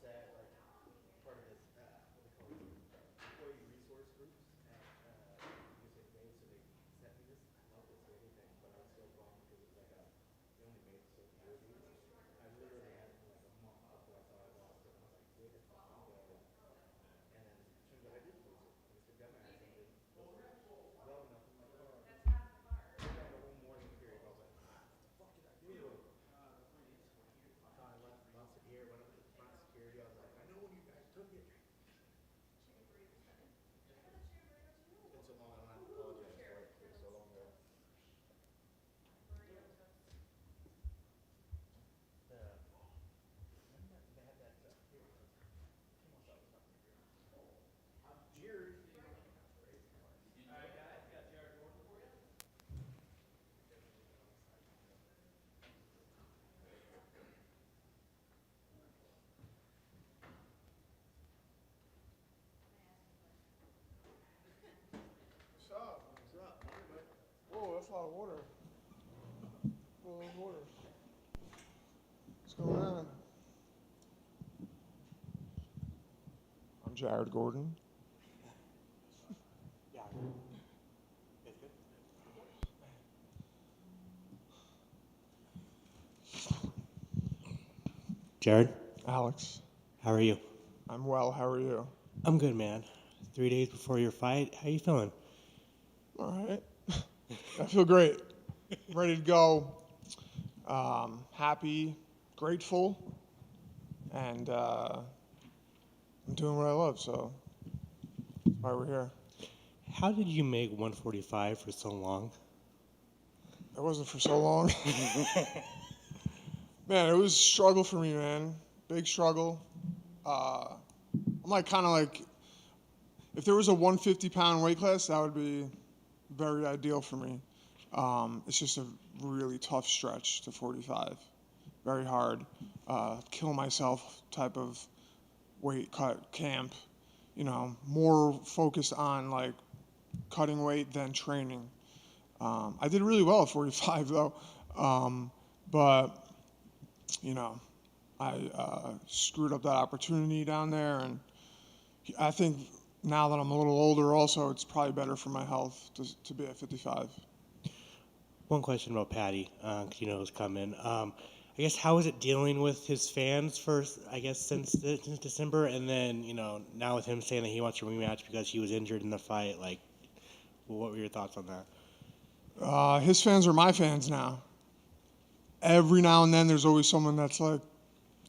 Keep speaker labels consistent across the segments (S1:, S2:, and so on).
S1: set, like part of this what they call these employee resource groups at USA Today. So they sent me this. I love this baby thing, but I was so bummed because it was like they only made so few of these. I literally had it for like a month before I thought I lost it. And I was like, way to fucking go. And then it turns out I did lose it. And this got my ass ended. Well enough. I'm like, oh. I had a whole morning period. I was like, fuck did I do? So I left here, went up to the front security. I was like, I know when you guys took it. It's been so long, I don't have to apologize for it. It was so long ago. Remember they had that, here it was. Kim wants that was up here. Jared. Alright guys, got Jared Gordon for you. What's up? What's up? Morning, bud.
S2: Whoa, that's a lot of water. Whoa, water. What's going on? I'm Jared Gordon.
S1: Yeah. It's good. Jared,
S2: Alex,
S1: how are you?
S2: I'm well. How are you?
S1: I'm good, man. 3 days before your fight, how you feeling?
S2: All right. I feel great. Ready to go. Happy, grateful, and I'm doing what I love, so that's why we're here.
S1: How did you make 145 for so long?
S2: It wasn't for so long. Man, it was a struggle for me, man. Big struggle. I'm kind of like, if there was a 150-pound weight class, that would be very ideal for me. It's just a really tough stretch to 45. Very hard. Kill myself type of weight cut camp. More focused on like cutting weight than training. I did really well at 45 though. But I screwed up that opportunity down there, and I think now that I'm a little older also, it's probably better for my health to be at 55.
S1: One question about Patty, because you know who's coming. I guess how is it dealing with his fans first, I guess, since December, and then, now with him saying that he wants a rematch because he was injured in the fight, like, what were your thoughts on that?
S2: His fans are my fans now. Every now and then there's always someone that's like,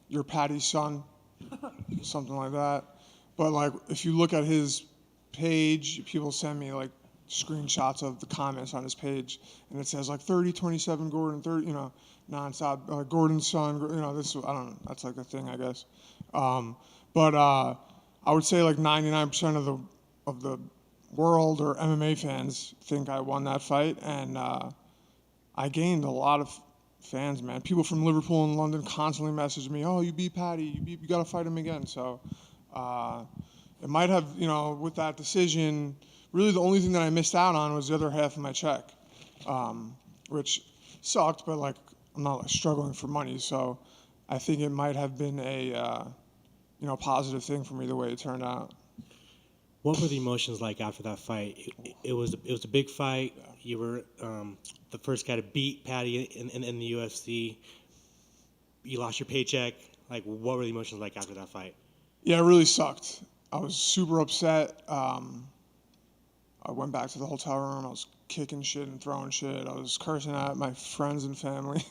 S2: you're Patty's son, something like that. But like, if you look at his page, people send me like screenshots of the comments on his page, and it says like 30-27 Gordon, 30, nonstop, Gordon's son, this, I don't know, that's like a thing, I guess. But I would say like 99% of the world or MMA fans think I won that fight, and I gained a lot of fans, man. People from Liverpool and London constantly message me, oh, you beat Patty, you got to fight him again. So it might have, with that decision, really the only thing that I missed out on was the other half of my check, which sucked, but like I'm not like, struggling for money. So I think it might have been a positive thing for me the way it turned out.
S1: What were the emotions like after that fight? It was a big fight. You were the first guy to beat Patty in the UFC. You lost your paycheck. Like, what were the emotions like after that fight?
S2: Yeah, it really sucked. I was super upset. I went back to the hotel room. I was kicking shit and throwing shit. I was cursing at my friends and family.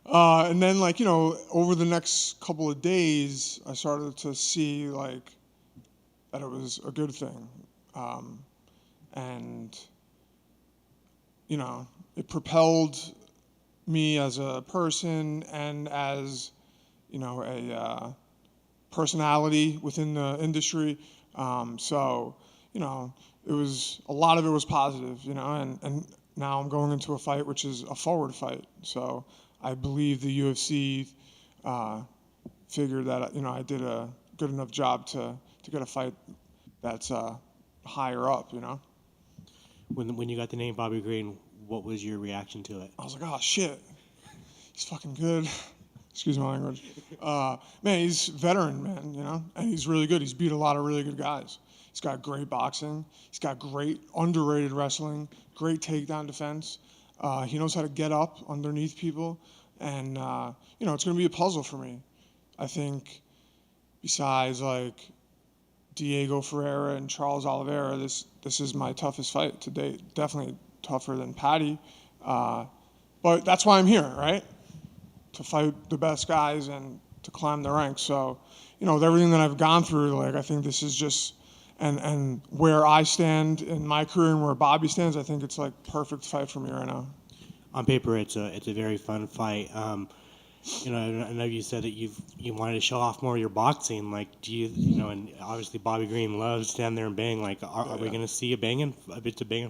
S2: And then, over the next couple of days, I started to see, that it was a good thing. And, it propelled me as a person and as, a personality within the industry. So, it was, a lot of it was positive, and now I'm going into a fight which is a forward fight. So I believe the UFC figured that, I did a good enough job to get a fight that's higher up,
S1: When you got the name Bobby Green, what was your reaction to it?
S2: I was like, oh shit, he's fucking good. Excuse my language. Man, he's veteran, man, you know, and he's really good. He's beat a lot of really good guys. He's got great boxing. He's got great underrated wrestling, great takedown defense. He knows how to get up underneath people, and you know, it's going to be a puzzle for me. I think besides like Diego Ferreira and Charles Oliveira, this is my toughest fight to date. Definitely tougher than Patty, but that's why I'm here, right? To fight the best guys and to climb the ranks. So, you know, with everything that I've gone through, like I think this is just, and where I stand in my career and where Bobby stands, I think it's like perfect fight for me right now.
S3: On paper, it's a very fun fight. You know, I know you said that you wanted to show off more of your boxing. Like, do you know, and obviously Bobby Green loves to stand there and bang. Like, are we going to see a banging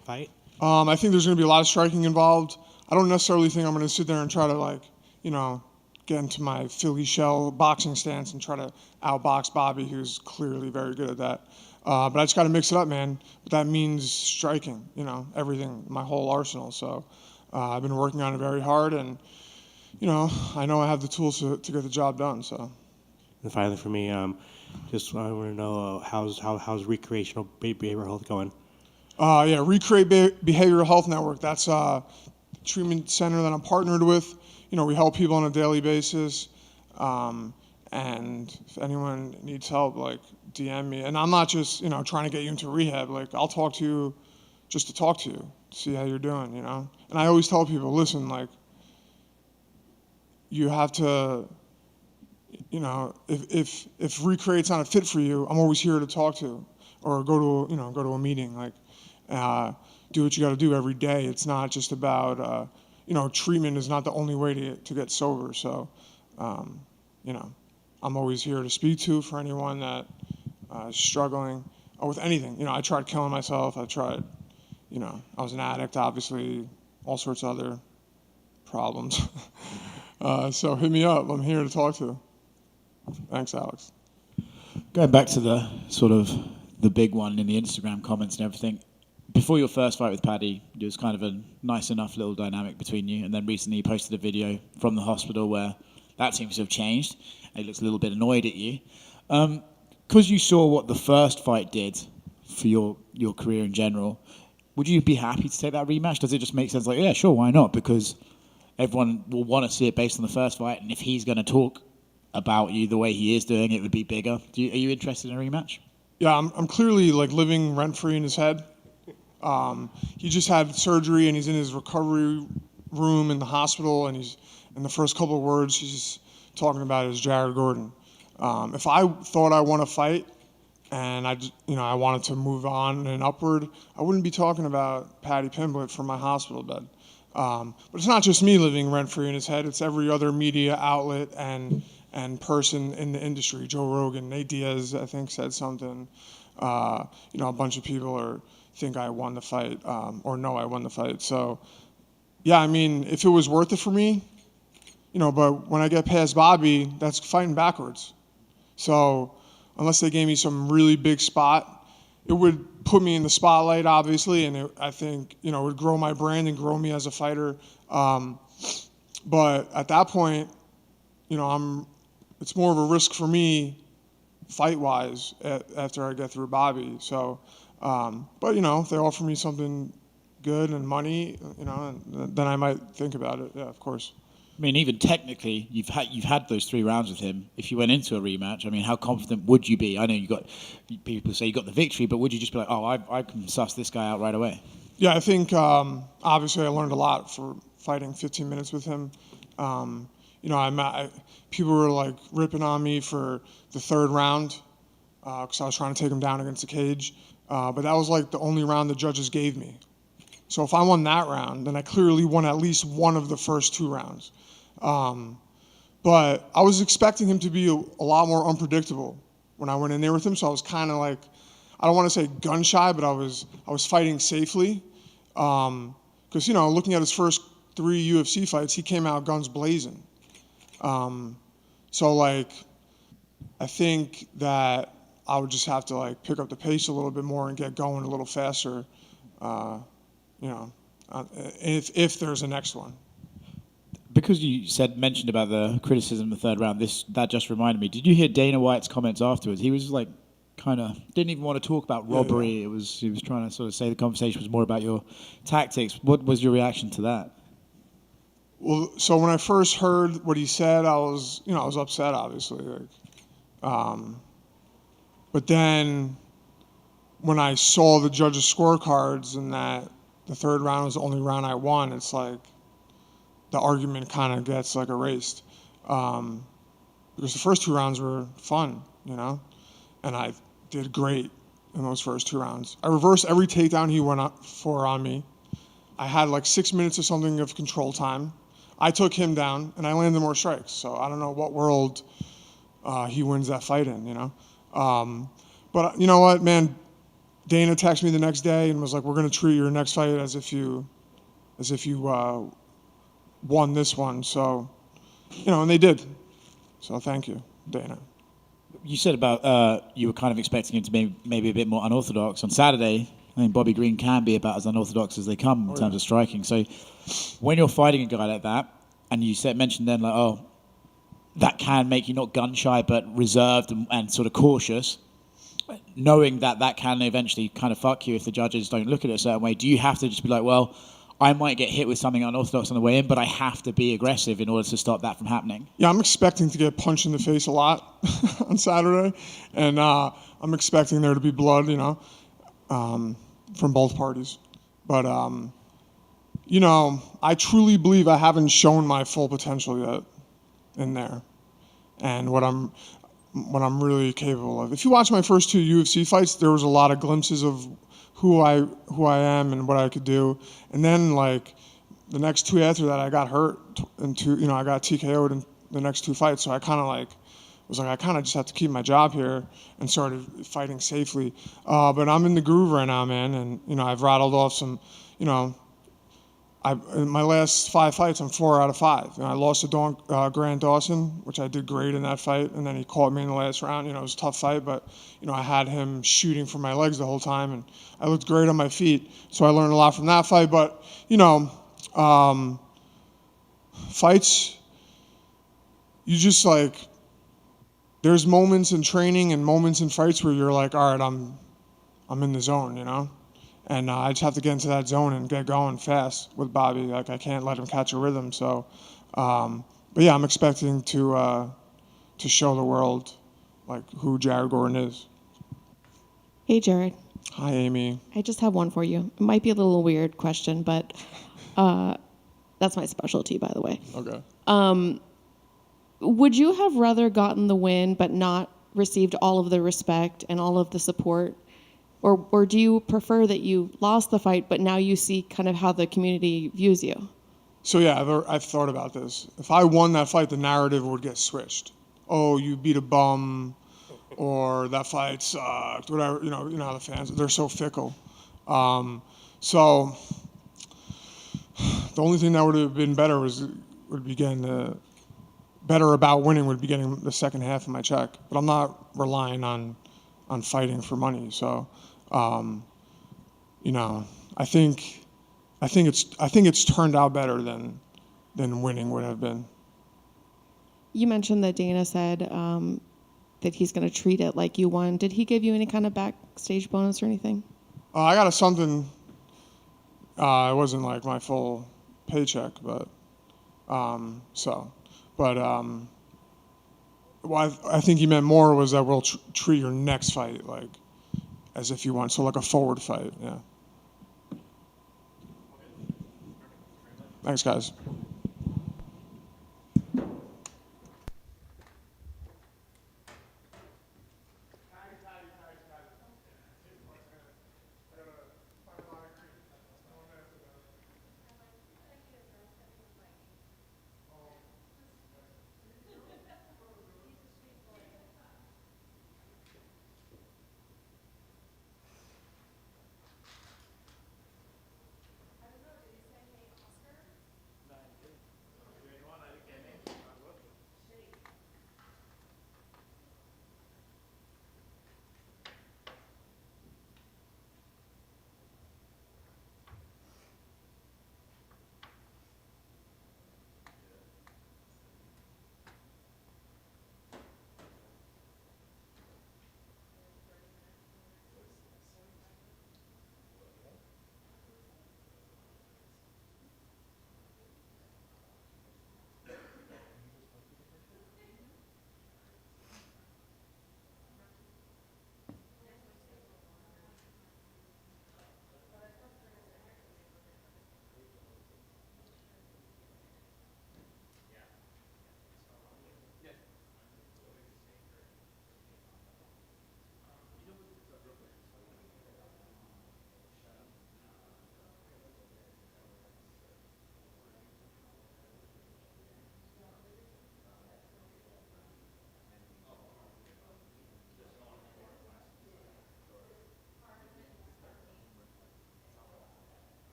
S3: fight?
S2: I think there's going to be a lot of striking involved. I don't necessarily think I'm going to sit there and try to like, you know, get into my Philly shell boxing stance and try to outbox Bobby, who's clearly very good at that. But I just got to mix it up, man. But that means striking, you know, everything, my whole arsenal. So I've been working on it very hard, and you know I have the tools to get the job done. So.
S3: And finally, for me, just I want to know how's recreational behavioral health going?
S2: Yeah, Recreate Behavioral Health Network. That's a treatment center that I'm partnered with. You know, we help people on a daily basis. And if anyone needs help, like DM me. And I'm not just, you know, trying to get you into rehab. Like I'll talk to you just to talk to you, see how you're doing, you know. And I always tell people, listen, like you have to, you know, if Recreate's not a fit for you, I'm always here to talk to, or go to a meeting. Like do what you got to do every day. It's not just about you know, treatment is not the only way to get sober. So, you know, I'm always here to speak to for anyone that is struggling with anything. You know, I tried killing myself. You know, I was an addict, obviously, all sorts of other problems. So hit me up. I'm here to talk to. Thanks, Alex.
S4: Going back to the sort of the big one in the Instagram comments and everything, before your first fight with Paddy, it was kind of a nice enough little dynamic between you, and then recently you posted a video from the hospital where that seems to have changed, and he looks a little bit annoyed at you. Because you saw what the first fight did for your career in general, would you be happy to take that rematch? Does it just make sense, like, yeah, sure, why not? Because everyone will want to see it based on the first fight, and if he's going to talk about you the way he is doing, it would be bigger. Are you interested in a rematch?
S2: Yeah, I'm clearly like living rent-free in his head. He just had surgery and he's in his recovery room in the hospital, and he's in the first couple of words he's talking about is Jared Gordon. If I thought I want to fight and I wanted to move on and upward, I wouldn't be talking about Paddy Pimblett from my hospital bed. But it's not just me living rent-free in his head. It's every other media outlet and person in the industry. Joe Rogan, Nate Diaz, I think, said something. A bunch of people think I won the fight or know I won the fight. So, yeah, I mean, if it was worth it for me, but when I get past Bobby, that's fighting backwards. So unless they gave me some really big spot, it would put me in the spotlight, obviously, and I think, it would grow my brand and grow me as a fighter. But at that point, it's more of a risk for me fight-wise after I get through Bobby. So, but, if they offer me something good and money, then I might think about it. Yeah, of course.
S4: I mean, even technically, you've had those 3 rounds with him. If you went into a rematch, I mean, how confident would you be? I know people say you got the victory, but would you just be like, oh, I can suss this guy out right away?
S2: Yeah, I think obviously I learned a lot for fighting 15 minutes with him. People were like ripping on me for the 3rd round because I was trying to take him down against the cage. But that was like the only round the judges gave me. So if I won that round, then I clearly won at least one of the first 2 rounds. But I was expecting him to be a lot more unpredictable when I went in there with him. So I was kind of like, I don't want to say gun shy, but I was fighting safely. Because, looking at his first 3 UFC fights, he came out guns blazing. So like, I think that I would just have to like pick up the pace a little bit more and get going a little faster. If there's a next one.
S4: Because you mentioned about the criticism in the third round, that just reminded me. Did you hear Dana White's comments afterwards? He was like, kind of didn't even want to talk about robbery.
S2: Yeah.
S4: He was trying to sort of say the conversation was more about your tactics. What was your reaction to that?
S2: Well, so when I first heard what he said, I was upset, obviously. But then when I saw the judges' scorecards and that the third round was the only round I won, it's like the argument kind of gets like erased. Because the first 2 rounds were fun, and I did great in those first 2 rounds. I reversed every takedown he went up for on me. I had like 6 minutes or something of control time. I took him down, and I landed more strikes. So I don't know what world he wins that fight in, But you know what, man? Dana texted me the next day and was like, "We're going to treat your next fight as if you won this one." So, and they did. So thank you, Dana.
S4: You said about you were kind of expecting him to be maybe a bit more unorthodox. On Saturday, I mean, Bobby Green can be about as unorthodox as they come in terms of striking. So when you're fighting a guy like that, and you mentioned then, like, oh, that can make you not gun-shy, but reserved and sort of cautious, knowing that can eventually kind of fuck you if the judges don't look at it a certain way, do you have to just be like, well, I might get hit with something unorthodox on the way in, but I have to be aggressive in order to stop that from happening?
S2: Yeah, I'm expecting to get punched in the face a lot on Saturday, and I'm expecting there to be blood, from both parties. But, I truly believe I haven't shown my full potential yet in there, and what I'm really capable of. If you watch my first 2 UFC fights, there was a lot of glimpses of who I am and what I could do. And then like the next 2 after that, I got hurt and I got TKO'd in the next 2 fights. So I kind of I kind of just have to keep my job here and started fighting safely. But I'm in the groove right now, man. And I've rattled off some, in my last 5 fights, I'm 4 out of 5. I lost to Grant Dawson, which I did great in that fight, and then he caught me in the last round. It was a tough fight, but I had him shooting for my legs the whole time, and I looked great on my feet. So I learned a lot from that fight. But fights, you just there's moments in training and moments in fights where you're like, all right, I'm in the zone, And I just have to get into that zone and get going fast with Bobby. Like, I can't let him catch a rhythm. So, but yeah, I'm expecting to show the world who Jared Gordon is.
S5: Hey, Jared.
S2: Hi, Amy.
S5: I just have one for you. It might be a little weird question, but that's my specialty, by the way.
S2: Okay.
S5: Would you have rather gotten the win but not received all of the respect and all of the support? Or do you prefer that you lost the fight, but now you see kind of how the community views you?
S2: So yeah, I've thought about this. If I won that fight, the narrative would get switched. Oh, you beat a bum, or that fight sucked. Whatever. How the fans, they're so fickle. So the only thing that would have been better would be getting better about winning would be getting the second half of my check. But I'm not relying on fighting for money. So. I think it's turned out better than winning would have been.
S5: You mentioned that Dana said that he's going to treat it like you won. Did he give you any kind of backstage bonus or anything?
S2: I got something. It wasn't like my full paycheck, but what I think he meant more was that we'll treat your next fight as if you won, so like a forward fight, yeah. Thanks, guys.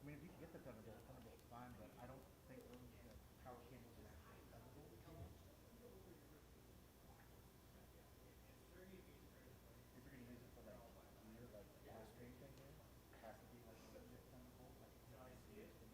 S1: mean, if you can get the Thunderbolt's fine, but I don't think the power cable is actually Thunderbolt cable. If you're gonna use it for like gear, like the stream thing here, it has to be like a legit Thunderbolt, like it's not USB.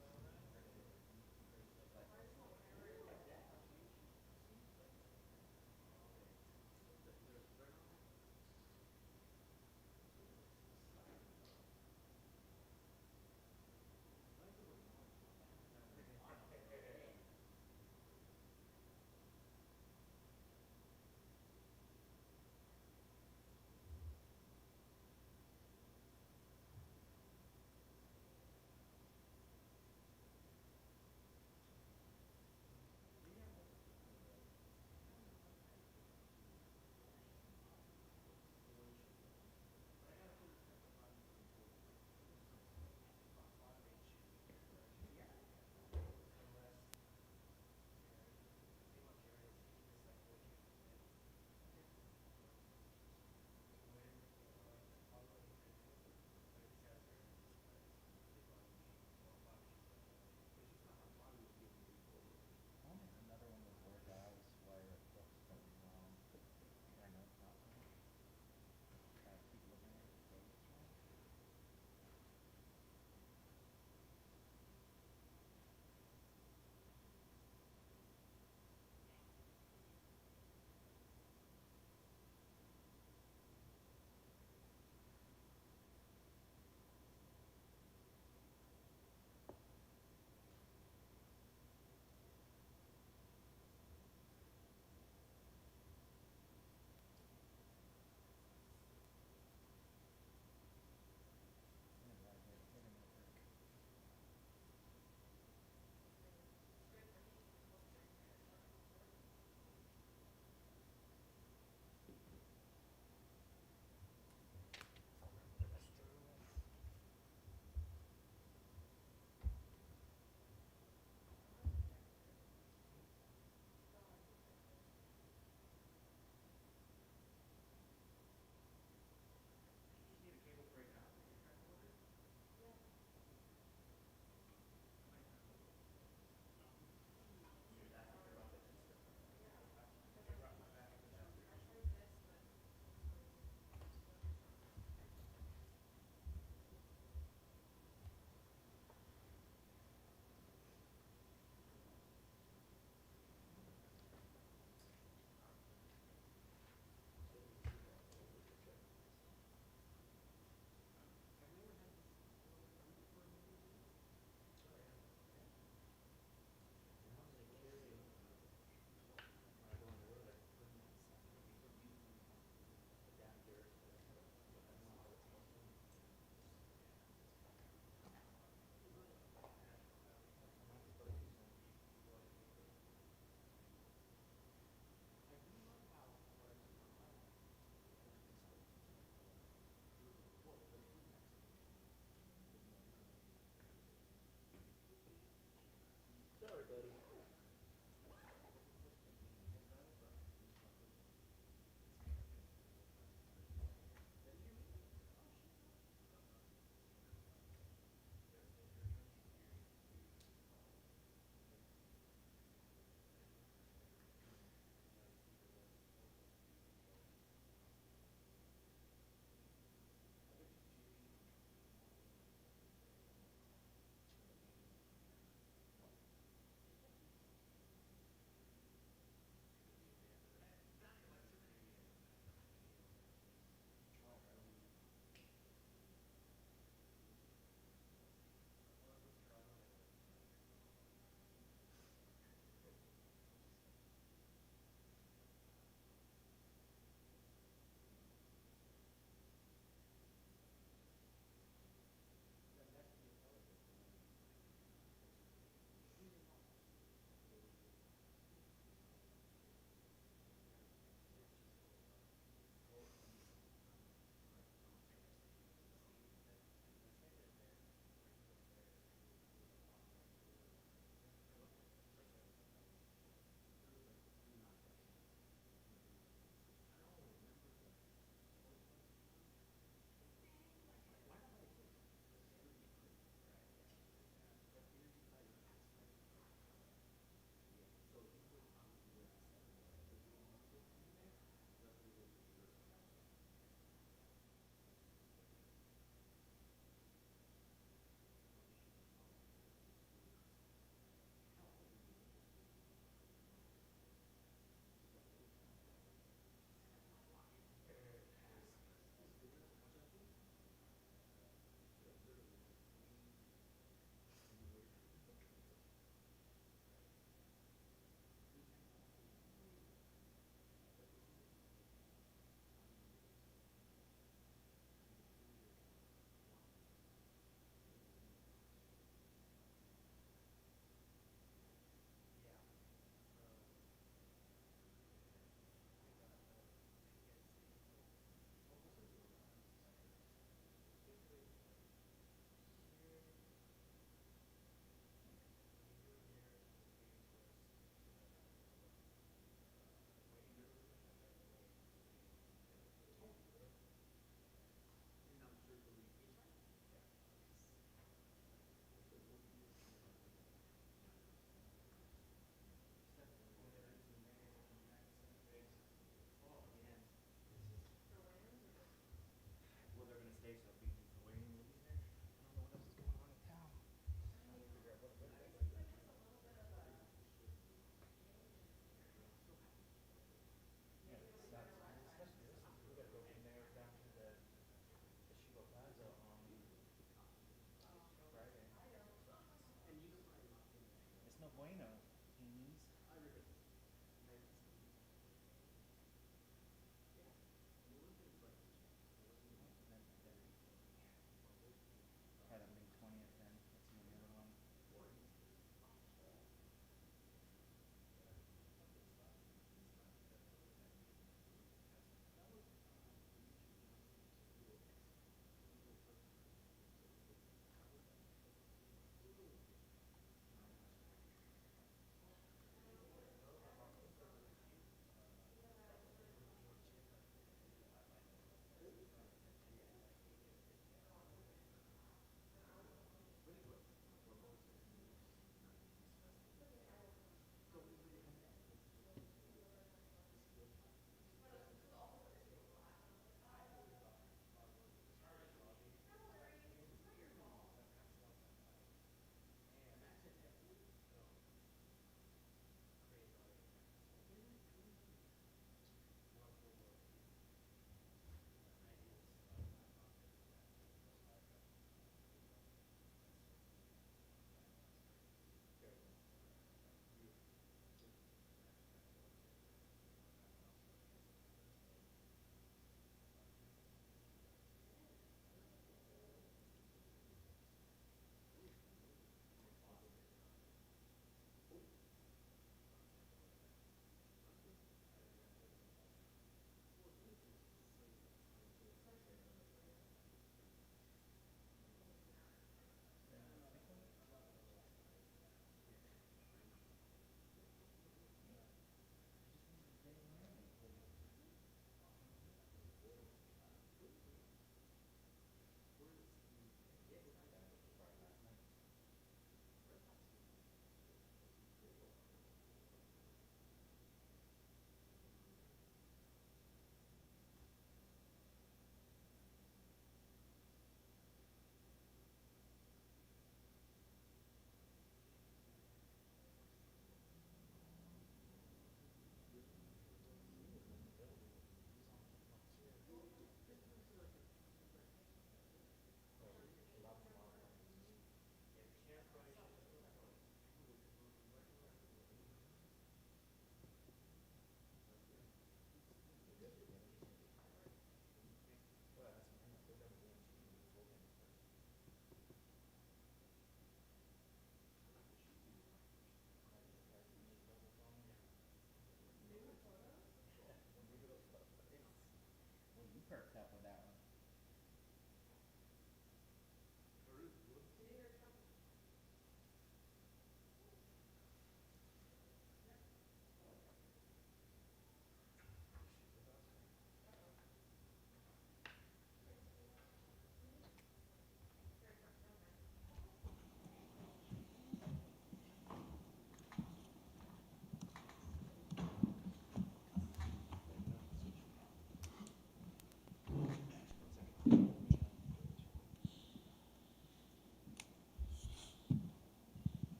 S1: perked up with that one.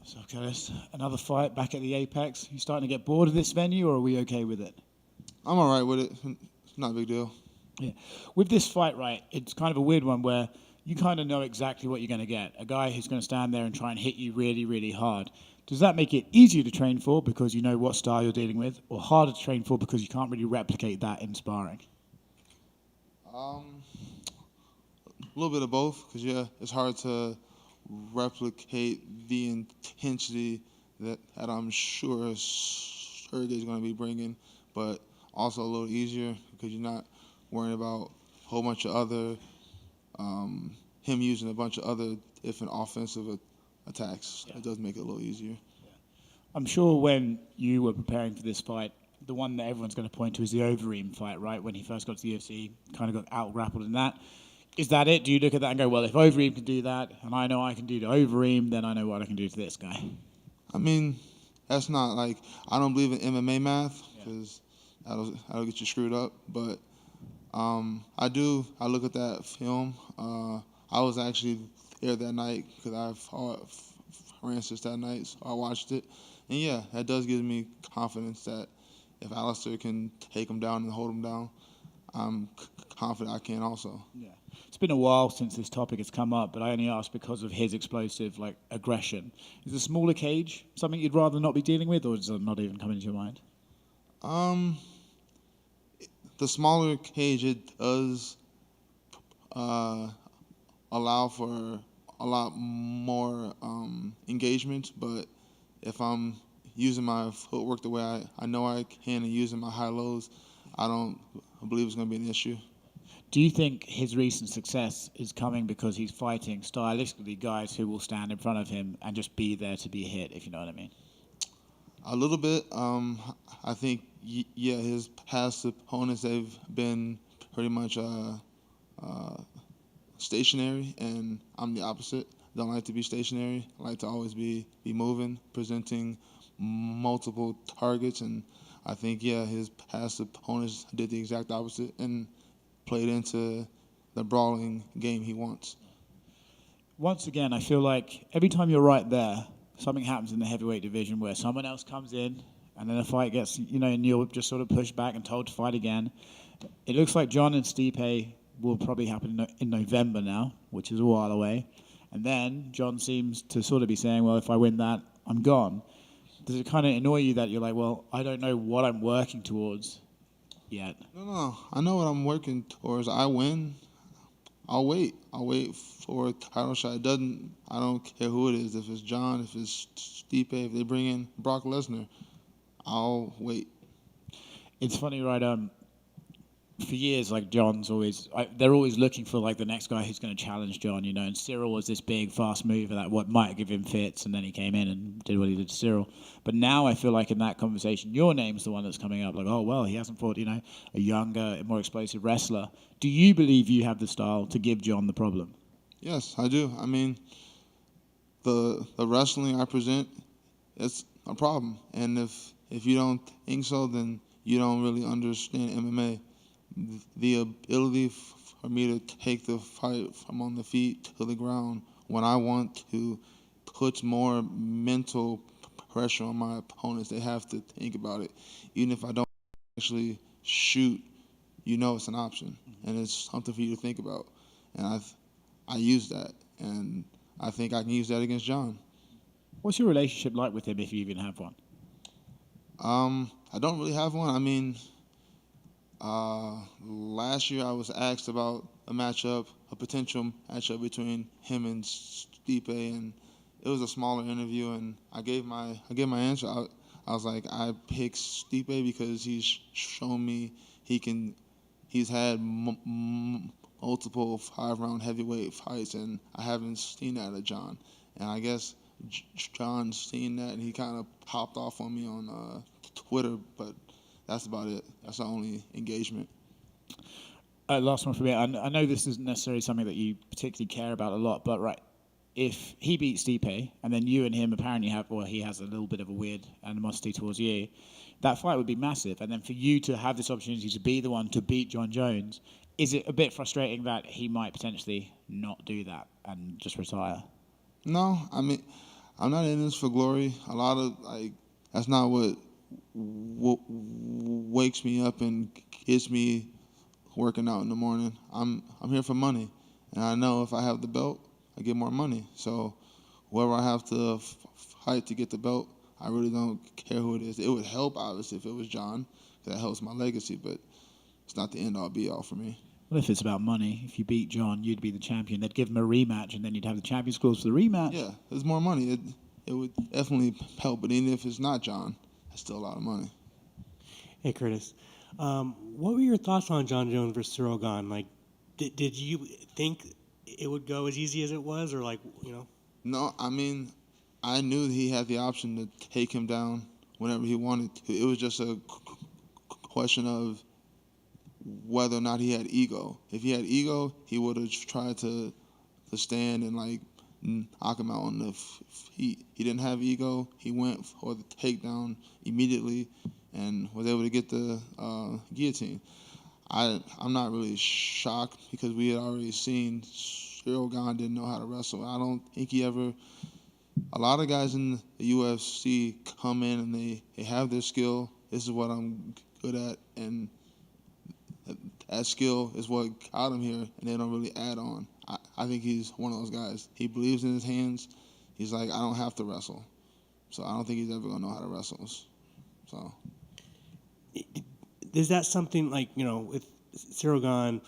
S4: So, Curtis, another fight back at the Apex. You starting to get bored of this venue, or are we okay with it?
S2: I'm all right with it. It's not a big deal.
S4: Yeah. With this fight, right, it's kind of a weird one where you kind of know exactly what you're going to get. A guy who's going to stand there and try and hit you really, really hard. Does that make it easier to train for because you know what style you're dealing with, or harder to train for because you can't really replicate that in sparring?
S2: A little bit of both, because yeah, it's hard to replicate the intensity that I'm sure Sergey's going to be bringing, but also a little easier because you're not worrying about a whole bunch of other, him using a bunch of other different offensive attacks.
S4: Yeah.
S2: It does make it a little easier.
S4: I'm sure when you were preparing for this fight, the one that everyone's going to point to is the Overeem fight, right? When he first got to the UFC, kind of got out-grappled in that. Is that it? Do you look at that and go, well, if Overeem can do that, and I know I can do to Overeem, then I know what I can do to this guy?
S2: I mean, that's not like, I don't believe in MMA math, because that'll get you screwed up, but I look at that film. I was actually there that night because I fought Francis that night, so I watched it. And yeah, that does give me confidence that if Alistair can take him down and hold him down, I'm confident I can also.
S4: Yeah. It's been a while since this topic has come up, but I only asked because of his explosive aggression. Is a smaller cage something you'd rather not be dealing with, or does it not even come into your mind?
S2: The smaller cage, it does allow for a lot more engagement, but if I'm using my footwork the way I know I can and using my high-lows, I don't believe it's going to be an issue.
S4: Do you think his recent success is coming because he's fighting stylistically guys who will stand in front of him and just be there to be hit, if you know what I mean?
S2: A little bit. I think, his past opponents, they've been pretty much stationary, and I'm the opposite. Don't like to be stationary. I like to always be moving, presenting multiple targets, and I think, his past opponents did the exact opposite and played into the brawling game he wants.
S4: Once again, I feel like every time you're right there, something happens in the heavyweight division where someone else comes in and then the fight gets, and you're just sort of pushed back and told to fight again. It looks like John and Stipe will probably happen in November now, which is a while away. And then John seems to sort of be saying, well, if I win that, I'm gone. Does it kind of annoy you that you're like, well, I don't know what I'm working towards yet?
S2: No. I know what I'm working towards. I win, I'll wait. I'll wait for a title shot. I don't care who it is. If it's John, if it's Stipe, if they bring in Brock Lesnar, I'll wait.
S4: It's funny, right? For years, John's always, they're always looking for the next guy who's going to challenge John, and Cyril was this big, fast mover that what might give him fits, and then he came in and did what he did to Cyril. But now I feel like in that conversation, your name's the one that's coming up, oh, well, he hasn't fought, a younger, more explosive wrestler. Do you believe you have the style to give John the problem?
S2: Yes, I do. I mean, the wrestling I present, it's a problem. And if you don't think so, then you don't really understand MMA. The ability for me to take the fight from on the feet to the ground when I want to puts more mental pressure on my opponents. They have to think about it. Even if I don't actually shoot, it's an option, and it's something for you to think about. And I use that, and I think I can use that against John.
S4: What's your relationship like with him, if you even have one?
S2: I don't really have one. I mean, last year I was asked about a potential matchup between him and Stipe, and it was a smaller interview, and I gave my answer.
S6: I was like, I picked Stipe because he's shown me he's had multiple 5-round heavyweight fights, and I haven't seen that of John. And I guess John's seen that, and he kind of popped off on me on Twitter, but that's about it. That's the only engagement.
S4: Last one for me. I know this isn't necessarily something that you particularly care about a lot, but right, if he beats Stipe and then you and him apparently have, well, he has a little bit of a weird animosity towards you, that fight would be massive. And then for you to have this opportunity to be the one to beat John Jones, is it a bit frustrating that he might potentially not do that and just retire?
S6: No, I mean, I'm not in this for glory. A lot of, that's not what wakes me up and gets me working out in the morning. I'm here for money, and I know if I have the belt, I get more money. So whoever I have to fight to get the belt, I really don't care who it is. It would help, obviously, if it was John, 'cause that helps my legacy, but it's not the end-all, be-all for me.
S4: Well, if it's about money, if you beat John, you'd be the champion. They'd give him a rematch, and then you'd have the Champions Clause for the rematch.
S6: Yeah, there's more money. It would definitely help, but even if it's not John, that's still a lot of money.
S3: Hey, Curtis. What were your thoughts on John Jones versus Cyril Gane? Like, did you think it would go as easy as it was, or like, you know?
S6: No, I mean, I knew that he had the option to take him down whenever he wanted to. It was just a question of whether or not he had ego. If he had ego, he would have tried to stand and like knock him out on the feet. He didn't have ego. He went for the takedown immediately and was able to get the guillotine. I'm not really shocked because we had already seen Cyril Gane didn't know how to wrestle. I don't think he ever. A lot of guys in the UFC come in and they have their skill. This is what I'm good at, and that skill is what got him here, and they don't really add on. I think he's one of those guys. He believes in his hands. He's like, I don't have to wrestle. So I don't think he's ever going to know how to wrestle. So.
S3: Is that something like, you know, with Cyril Gane,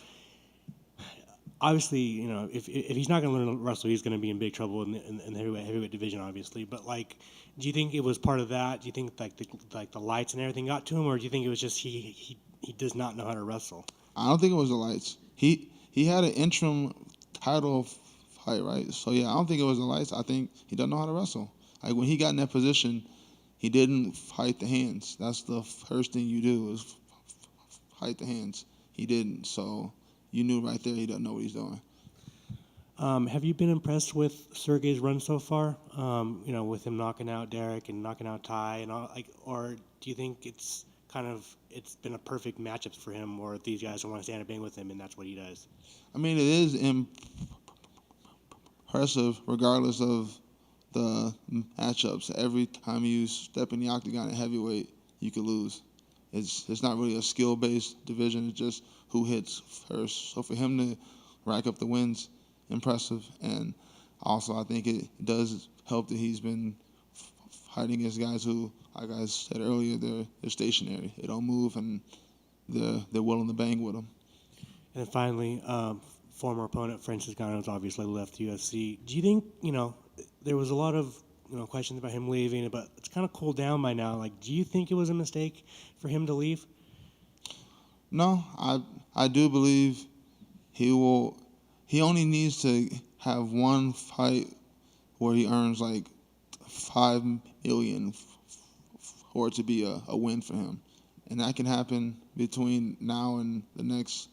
S3: obviously, you know, if he's not going to learn to wrestle, he's going to be in big trouble in the heavyweight division, obviously. But like, do you think it was part of that? Do you think like the lights and everything got to him, or do you think it was just he does not know how to wrestle?
S6: I don't think it was the lights. He had an interim title fight, right? So yeah, I don't think it was the lights. I think he doesn't know how to wrestle. Like when he got in that position, he didn't fight the hands. That's the first thing you do is fight the hands. He didn't, so you knew right there he doesn't know what he's doing.
S3: Have you been impressed with Sergey's run so far? You know, with him knocking out Derek and knocking out Ty and all, like, or do you think it's been a perfect matchup for him, or these guys don't want to stand up in with him and that's what he does?
S6: I mean, it is impressive regardless of the matchups. Every time you step in the octagon at heavyweight, you could lose. It's not really a skill-based division. It's just who hits first. So for him to rack up the wins, impressive. And also I think it does help that he's been fighting against guys who, like I said earlier, they're stationary. They don't move, and they're willing to bang with him.
S3: And then finally, former opponent Francis Ngannou obviously left the UFC. Do you think, you know, there was a lot of, you know, questions about him leaving, but it's kind of cooled down by now. Like, do you think it was a mistake for him to leave?
S6: No, I do believe he will. He only needs to have one fight where he earns like $5 million for it to be a win for him, and that can happen between now and the next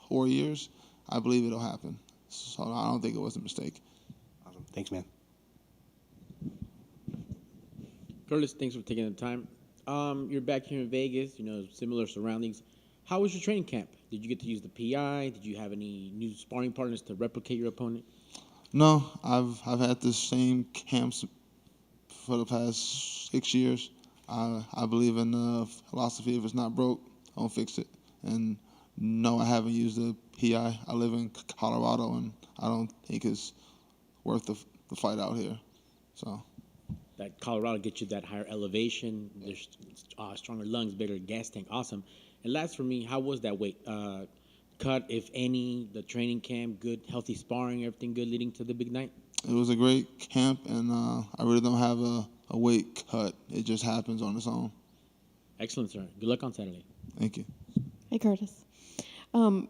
S6: 4 years. I believe it'll happen. So I don't think it was a mistake.
S3: Awesome. Thanks, man.
S7: Curtis, thanks for taking the time. You're back here in Vegas, you know, similar surroundings. How was your training camp? Did you get to use the PI? Did you have any new sparring partners to replicate your opponent?
S6: No, I've had the same camps for the past 6 years. I believe in the philosophy, if it's not broke, don't fix it. And no, I haven't used the PI. I live in Colorado, and I don't think it's worth the fight out here. So.
S7: That Colorado gets you that higher elevation, there's stronger lungs, bigger gas tank, awesome. And last for me, how was that weight cut, if any, the training camp, good, healthy sparring, everything good leading to the big night?
S6: It was a great camp, and I really don't have a weight cut. It just happens on its own.
S7: Excellent, sir. Good luck on Saturday.
S6: Thank you.
S5: Hey, Curtis.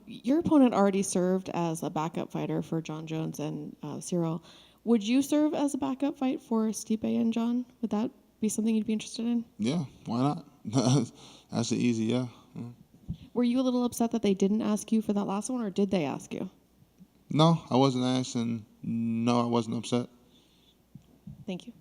S5: Your opponent already served as a backup fighter for John Jones and Cyril. Would you serve as a backup fight for Stipe and John? Would that be something you'd be interested in?
S6: Yeah, why not? That's an easy, yeah.
S5: Were you a little upset that they didn't ask you for that last one, or did they ask you?
S6: No, I wasn't asked, and no, I wasn't upset.
S5: Thank you.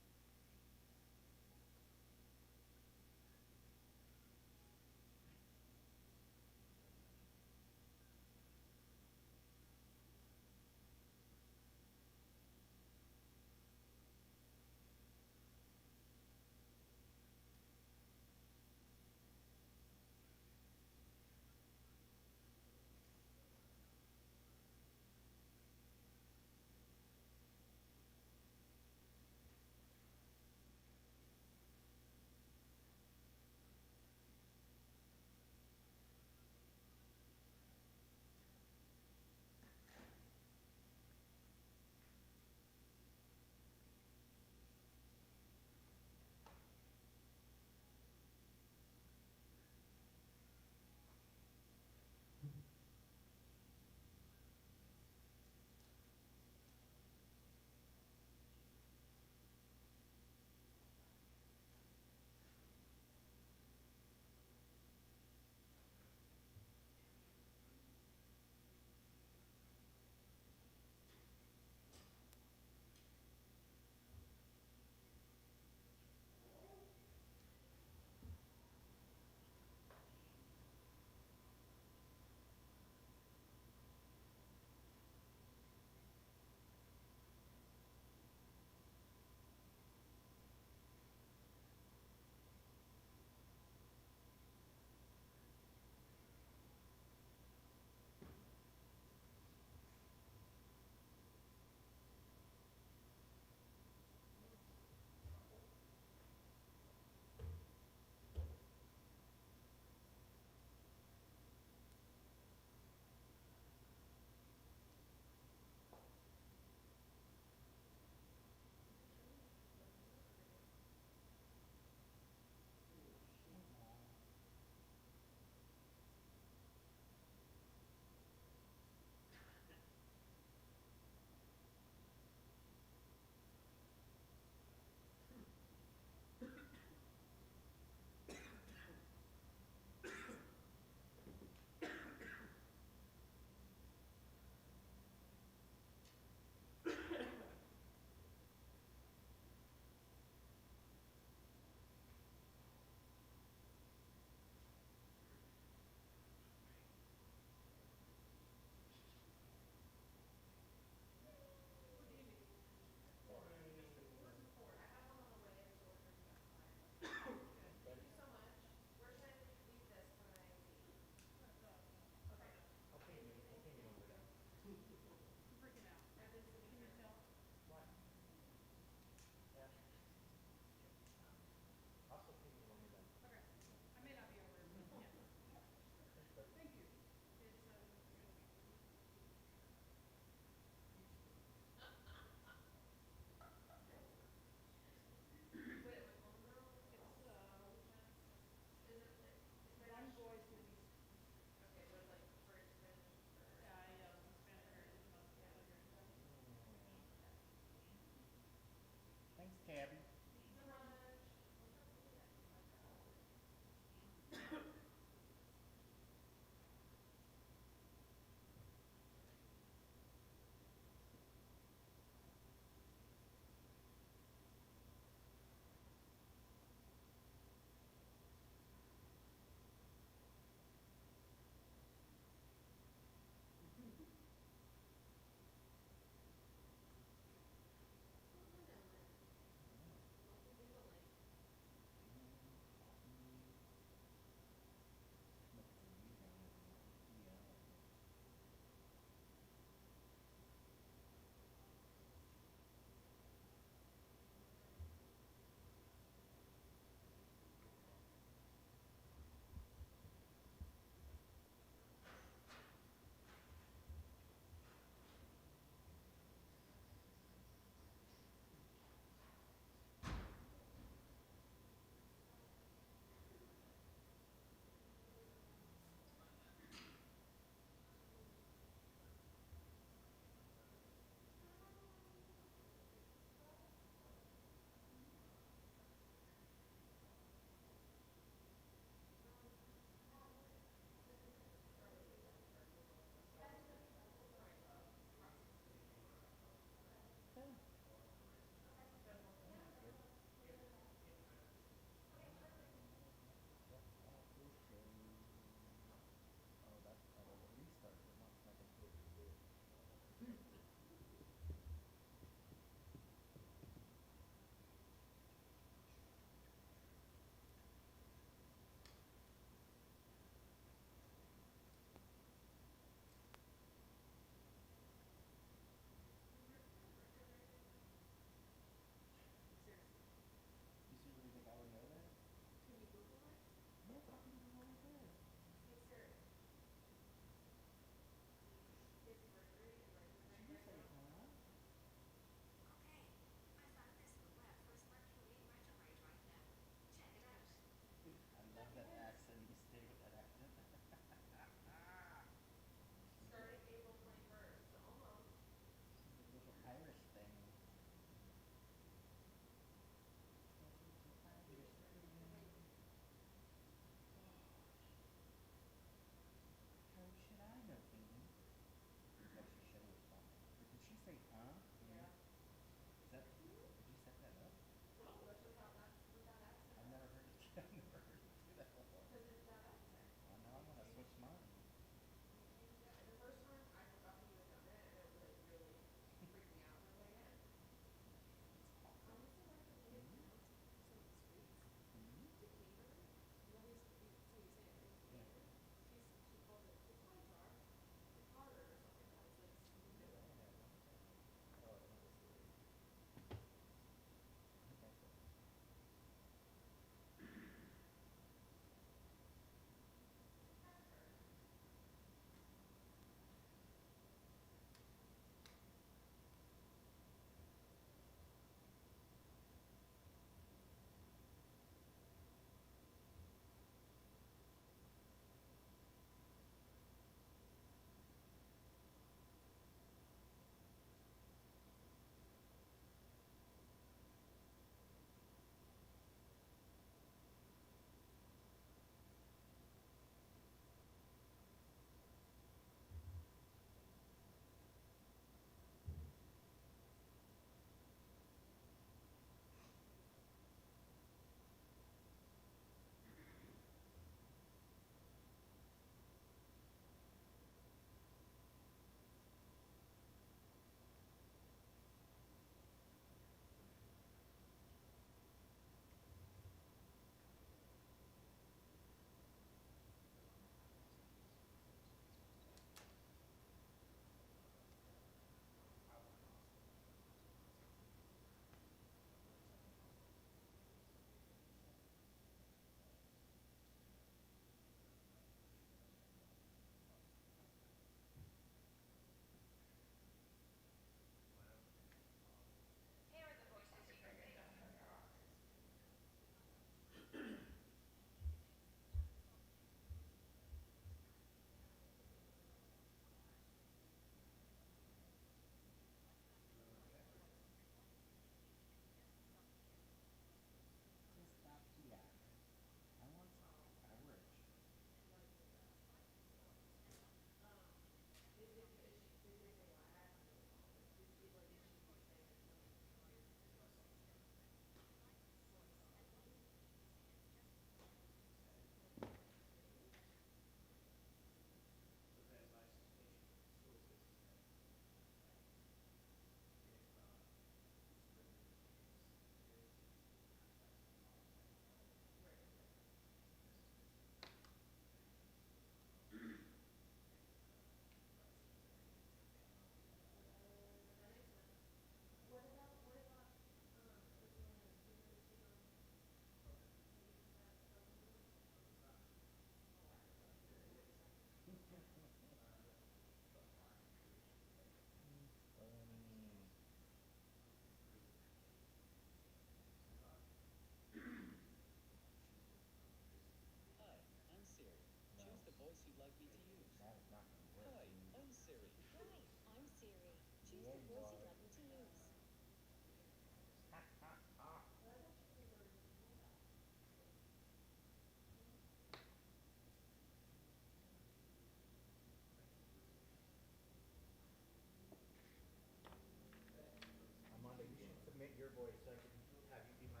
S1: voice so I can have you be my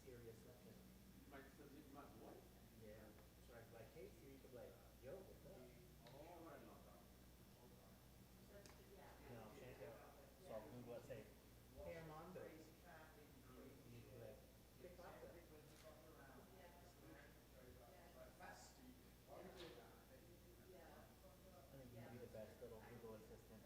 S1: serious assistant.
S7: My voice?
S1: Yeah. So I'd be like, hey Siri, you could be like, yo, what's up? No, change it. So I'll Google it, say, hey Armando. And you'd be like, ¿qué pasa? I think you'd be the best little Google assistant.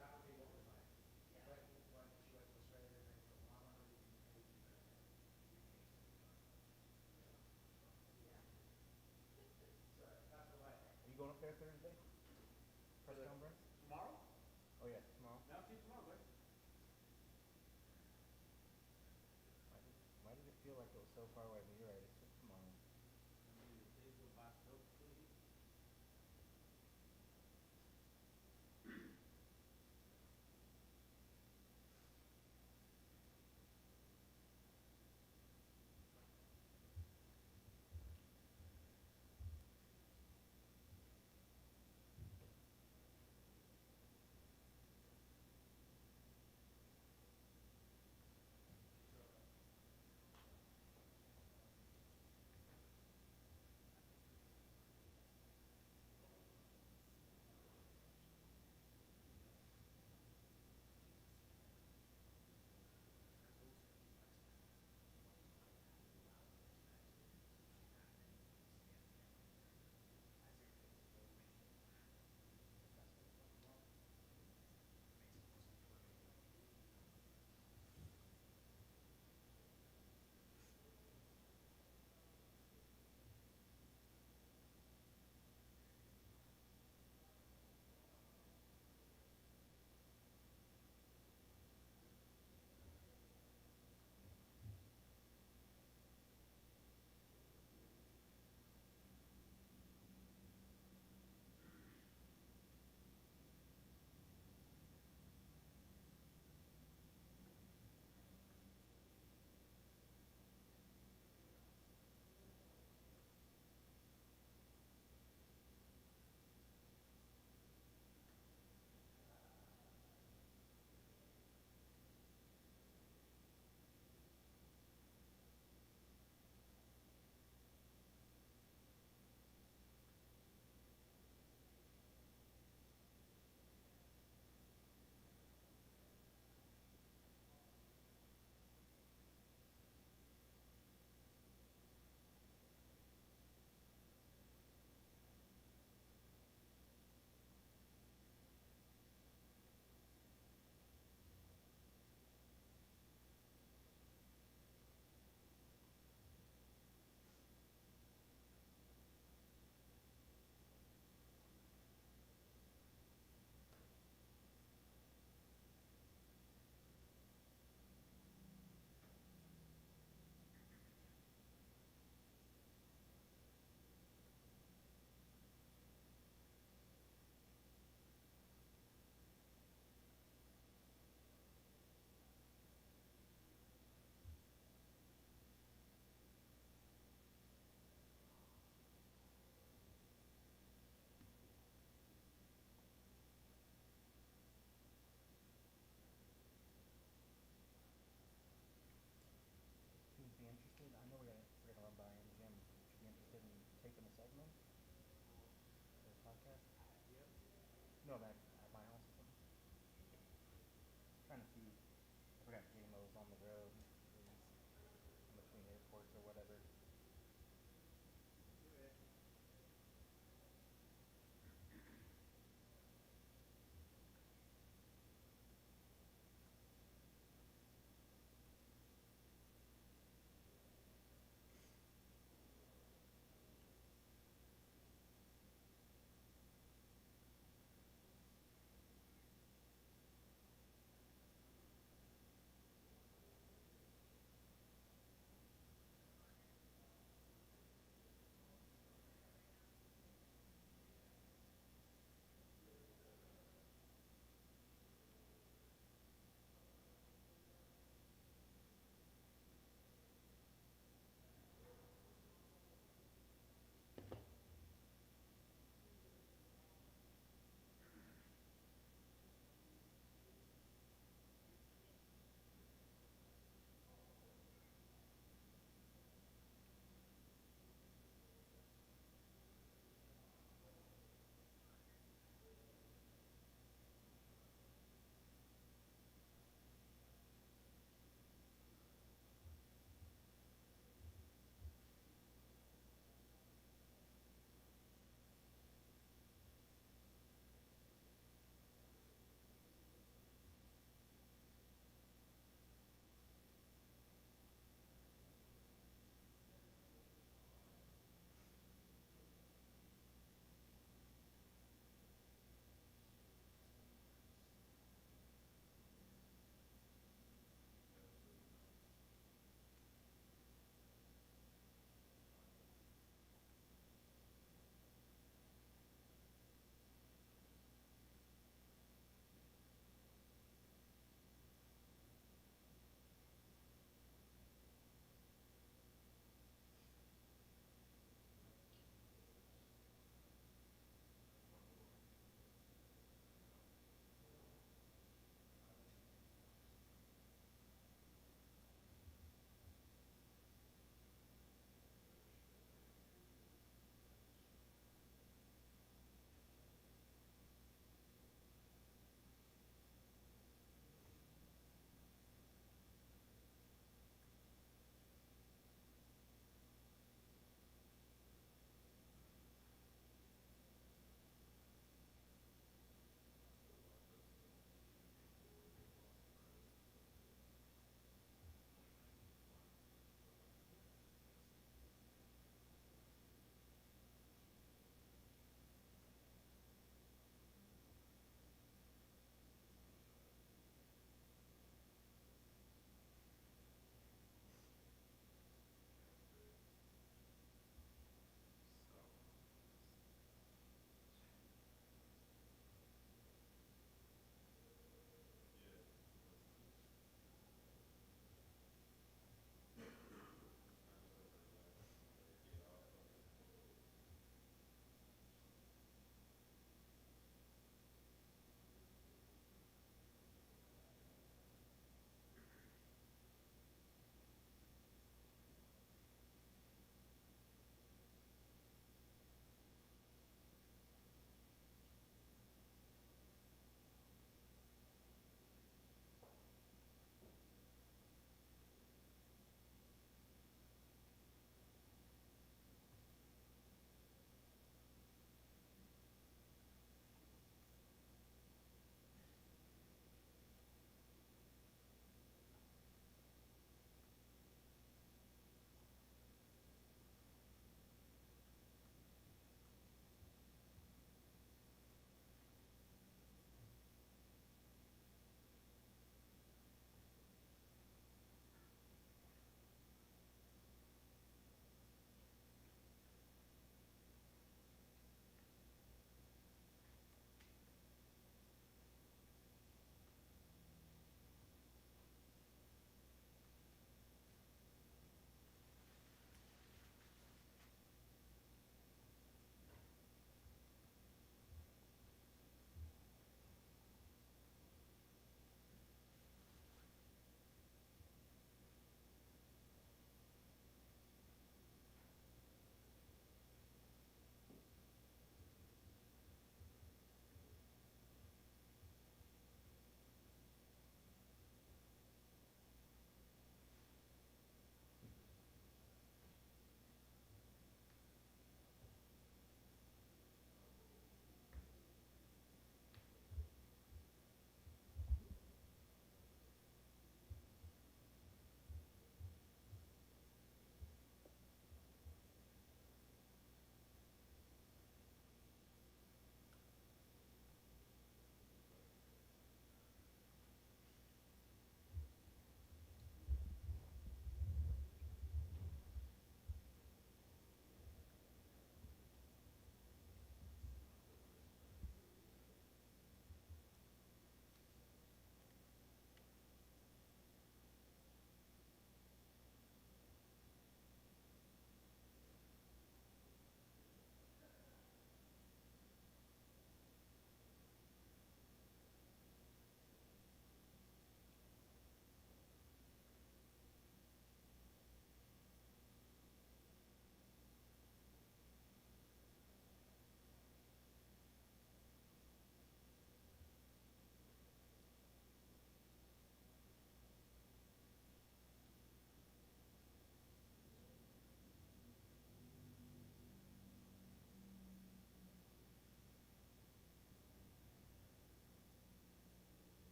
S1: Are you going up there Thursday? Press conference?
S7: Tomorrow?
S1: Oh yeah, tomorrow.
S7: No, see tomorrow, boy.
S1: Why did it feel like it was so far away? But you're right, it's just tomorrow.
S7: Days go by so quickly.
S1: Would you be interested? I know we're gonna run by in the gym. Would you be interested in taking a segment for the podcast? Yep. No, back at my house or something. Trying to see if we got JMOs on the road, in between airports or whatever.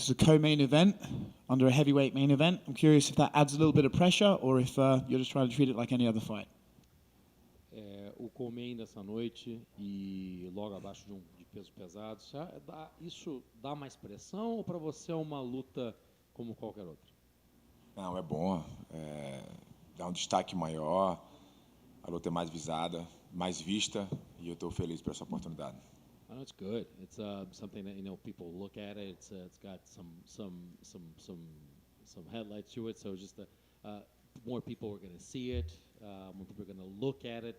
S4: is a co-main event under a heavyweight main event. I'm curious if that adds a little bit of pressure or if you're just trying to treat it like any other fight.
S8: O co-main dessa noite e logo abaixo de peso pesado, isso dá mais pressão ou para você é uma luta como qualquer outra?
S9: Não, é bom. Dá um destaque maior, a luta é mais visada, mais vista e eu estou feliz por essa oportunidade.
S8: I know it's good. It's something that people look at it. It's got some headlights to it. So just more people are going to see it. More people are going to look at it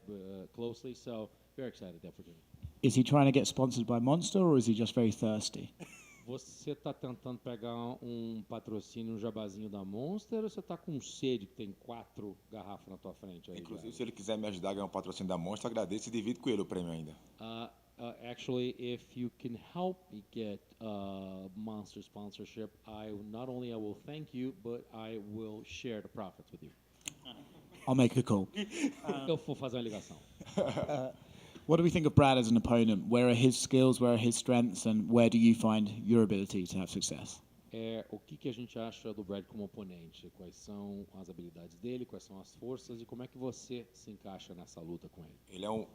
S8: closely. So very excited that we're doing it.
S4: Is he trying to get sponsored by Monster or is he just very thirsty?
S8: Você está tentando pegar patrocínio, jabazinho da Monster, ou você está com sede que tem 4 garrafas na tua frente? Aí,
S9: Inclusive, se ele quiser me ajudar a ganhar um patrocínio da Monster, agradeço e divido com ele o prêmio ainda.
S8: Actually, if you can help me get Monster sponsorship, not only I will thank you, but I will share the profits with you.
S4: I'll make a call.
S8: Eu vou fazer uma ligação.
S4: What do we think of Brad as an opponent? Where are his skills, where are his strengths, and where do you find your ability to have success?
S8: O que a gente acha do Brad como oponente? Quais são as habilidades dele, quais são as forças e como é que você se encaixa nessa luta com ele?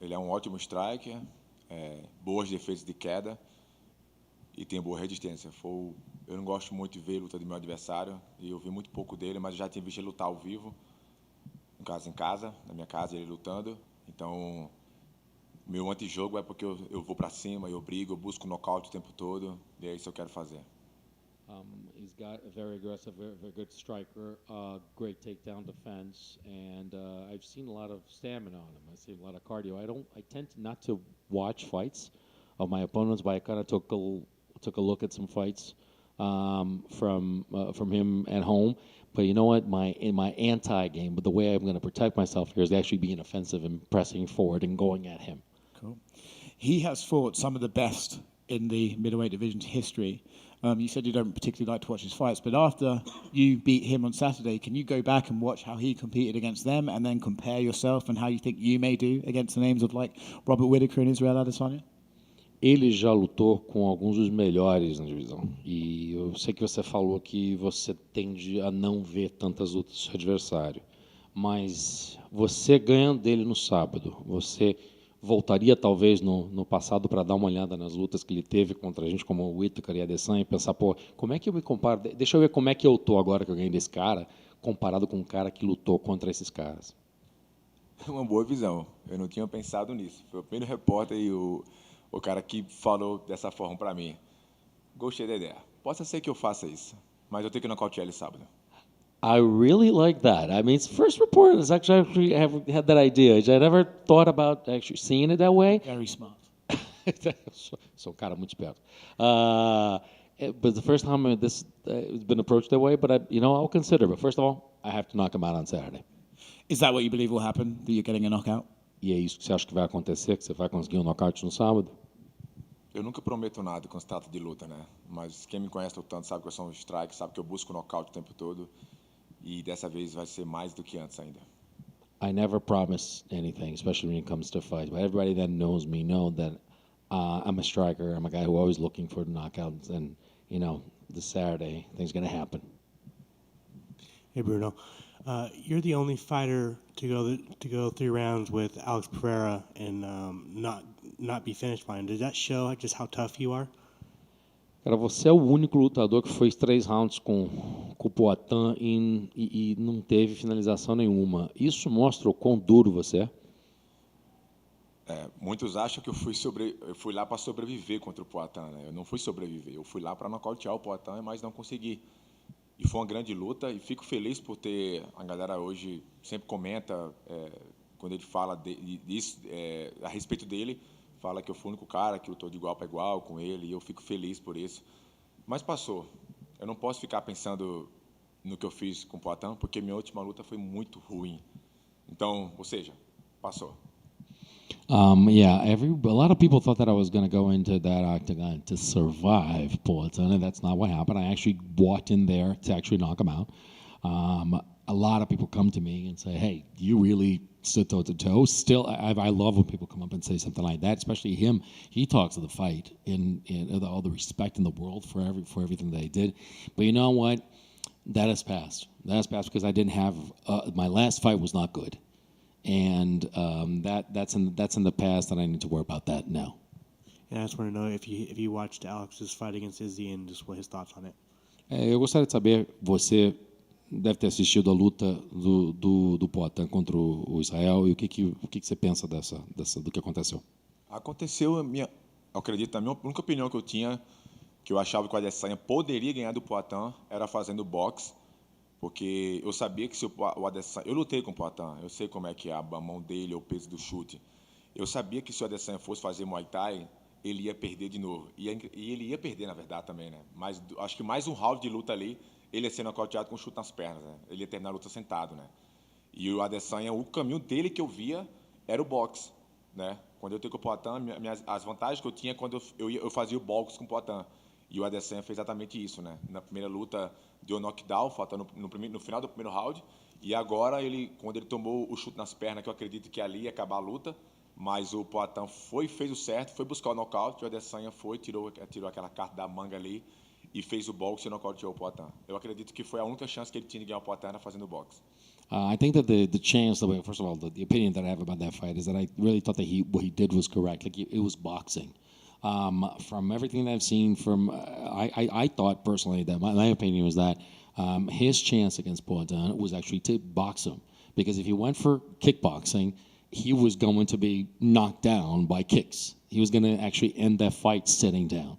S9: Ele é um ótimo striker, boas defesas de queda e tem boa resistência. Eu não gosto muito de ver a luta do meu adversário e eu vi muito pouco dele, mas eu já tinha visto ele lutar ao vivo, no caso em casa, na minha casa, ele lutando. Então, meu antijogo é porque eu vou para cima, eu brigo, eu busco nocaute o tempo todo e é isso que eu quero fazer.
S8: He's got a very aggressive, very good striker, great takedown defense, and I've seen a lot of stamina on him. I've seen a lot of cardio. I tend not to watch fights of my opponents, but I kind of took a look at some fights from him at home. But you know what? In my anti-game, but the way I'm going to protect myself here is actually being offensive and pressing forward and going at him.
S4: Cool. He has fought some of the best in the middleweight division's history. You said you don't particularly like to watch his fights, but after you beat him on Saturday, can you go back and watch how he competed against them and then compare yourself and how you think you may do against the names of like Robert Whittaker and Israel Adesanya?
S8: Ele já lutou com alguns dos melhores na divisão. E eu sei que você falou que você tende a não ver tantas lutas do seu adversário. Mas você ganhando dele no sábado, você voltaria talvez no passado para dar uma olhada nas lutas que ele teve contra a gente, como o Whittaker e a Adesanya, e pensar, como é que eu me comparo? Deixa eu ver como é que eu tô agora que eu ganhei desse cara, comparado com um cara que lutou contra esses caras.
S9: É uma boa visão. Eu não tinha pensado nisso. Foi o primeiro repórter e o cara que falou dessa forma para mim. Gostei da ideia. Pode ser que eu faça isso, mas eu tenho que nocautear ele sábado.
S8: I really like that. I mean, it's the first report is actually had that idea. I never thought about actually seeing it that way.
S4: Very smart.
S8: Sou um cara muito esperto. But the first time this has been approached that way, but I'll consider. But first of all, I have to knock him out on Saturday.
S4: Is that what you believe will happen? That you're getting a knockout?
S8: E é isso que você acha que vai acontecer, que você vai conseguir um knockout no sábado?
S9: Eu nunca prometo nada quando se trata de luta, né? Mas quem me conhece lutando sabe que eu sou um strike, sabe que eu busco nocaute o tempo todo. E dessa vez vai ser mais do que antes ainda.
S8: I never promise anything, especially when it comes to fights. But everybody that knows me know that I'm a striker. I'm a guy who always looking for knockouts. And, this Saturday, things going to happen.
S3: Hey, Bruno. You're the only fighter to go 3 rounds with Alex Pereira and not be finished by him. Does that show just how tough you are?
S8: Cara, você é o único lutador que fez 3 rounds com o Poatan e não teve finalização nenhuma. Isso mostra o quão duro você é?
S9: Muitos acham que eu fui lá para sobreviver contra o Poatan, né? Eu não fui sobreviver, eu fui lá para nocautear o Poatan, mas não consegui. E foi uma grande luta e fico feliz por ter... A galera hoje sempre comenta, quando ele fala disso, a respeito dele, fala que eu fui o único cara que lutou de igual para igual com ele e eu fico feliz por isso. Mas passou. Eu não posso ficar pensando no que eu fiz com o Poatan, porque minha última luta foi muito ruim. Então, ou seja, passou.
S8: A lot of people thought that I was going to go into that octagon to survive Poatan, and that's not what happened. I actually walked in there to actually knock him out. A lot of people come to me and say, hey, you really stood toe to toe. Still, I love when people come up and say something like that, especially him. He talks of the fight and all the respect in the world for everything that he did. But you know what? That has passed. That has passed because I didn't have my last fight was not good, and that's in the past, and I need to worry about that now.
S3: And I just want to know if you watched Alex's fight against Izzy and just what his thoughts on it.
S8: Eu gostaria de saber, você deve ter assistido a luta do Poatan contra o Israel, e o que você pensa do que aconteceu?
S9: Aconteceu, eu acredito, na única opinião que eu tinha, que eu achava que o Adesanya poderia ganhar do Poatan, era fazendo boxe, porque eu sabia que se o Adesanya... Eu lutei com o Poatan, eu sei como é que é a mão dele, o peso do chute. Eu sabia que se o Adesanya fosse fazer Muay Thai, ele ia perder de novo. E ele ia perder, na verdade, também, né? Mas acho que mais um round de luta ali, ele ia ser nocauteado com um chute nas pernas, né? Ele ia terminar a luta sentado, né? E o Adesanya, o caminho dele que eu via era o boxe, né? Quando eu tenho com o Poatan, as vantagens que eu tinha quando eu fazia o boxe com o Poatan. E o Adesanya fez exatamente isso, né? Na primeira luta, deu knockdown, faltando no final do primeiro round. E agora, quando ele tomou o chute nas pernas, que eu acredito que ali ia acabar a luta, mas o Poatan fez o certo, foi buscar o nocaute, o Adesanya tirou aquela carta da manga ali e fez o boxe e nocauteou o Poatan. Eu acredito que foi a única chance que ele tinha de ganhar o Poatan era fazendo boxe.
S8: I think that the chance, first of all, the opinion that I have about that fight is that I really thought that what he did was correct. Like it was boxing. From everything that I've seen, I thought personally that my opinion was that his chance against Poatan was actually to box him, because if he went for kickboxing, he was going to be knocked down by kicks. He was going to actually end that fight sitting down.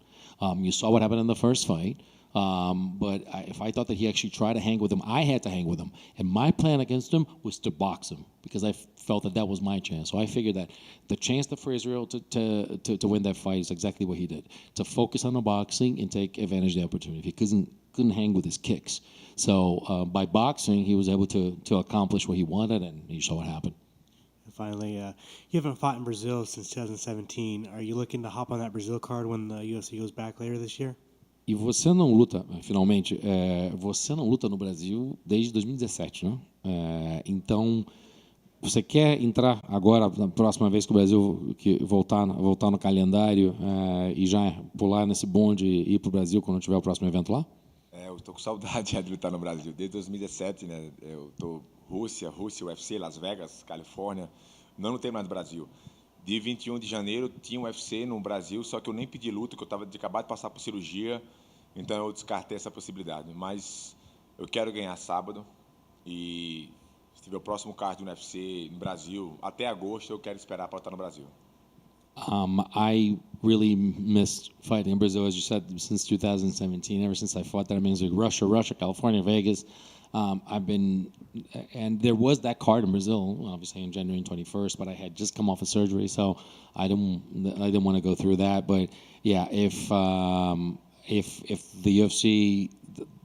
S8: You saw what happened in the first fight. But if I thought that he actually tried to hang with him, I had to hang with him. And my plan against him was to box him, because I felt that was my chance. So I figured that the chance for Israel to win that fight is exactly what he did, to focus on the boxing and take advantage of the opportunity. He couldn't hang with his kicks. So by boxing, he was able to accomplish what he wanted, and you saw what happened.
S3: And finally, you haven't fought in Brazil since 2017. Are you looking to hop on that Brazil card when the UFC goes back later this year?
S8: E você não luta, finalmente, você não luta no Brasil desde 2017, né? Então, você quer entrar agora, na próxima vez que o Brasil voltar no calendário, e já pular nesse bonde e ir para o Brasil quando tiver o próximo evento lá?
S9: Eu estou com saudade de lutar no Brasil. Desde 2017, né? Eu estou Rússia, UFC, Las Vegas, Califórnia. Não lutei mais no Brasil. Dia 21 de janeiro tinha um UFC no Brasil, só que eu nem pedi luta, que eu estava acabado de passar por cirurgia, então eu descartei essa possibilidade. Mas eu quero ganhar sábado, e se tiver o próximo card do UFC no Brasil, até agosto eu quero esperar para estar no Brasil.
S8: I really missed fighting in Brazil, as you said, since 2017. Ever since I fought that, I mean, it was like Russia, California, Vegas. And there was that card in Brazil, obviously on January 21st, but I had just come off of surgery, so I didn't want to go through that. But yeah, if the UFC,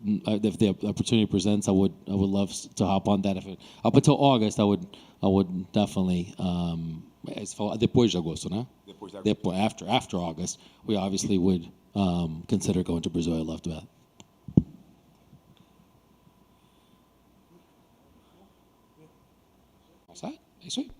S8: if the opportunity presents, I would love to hop on that. Up until August, I would definitely. Depois de agosto, né? After August, we obviously would consider going to Brazil. I love that. É isso aí.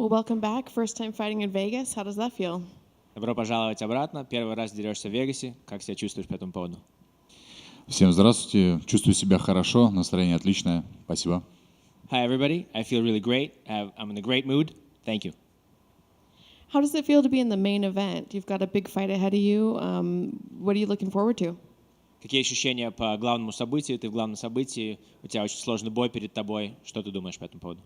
S5: Well, welcome back. First time fighting in Vegas. How does that feel?
S10: Добро пожаловать обратно. Первый раз дерешься в Вегасе. Как себя чувствуешь по этому поводу?
S11: Всем здравствуйте. Чувствую себя хорошо, настроение отличное. Спасибо.
S10: Hi, everybody. I feel really great. I'm in a great mood. Thank you.
S5: How does it feel to be in the main event? You've got a big fight ahead of you. What are you looking forward to?
S10: Какие ощущения по главному событию? Ты в главном событии. У тебя очень сложный бой перед тобой. Что ты думаешь по этому поводу?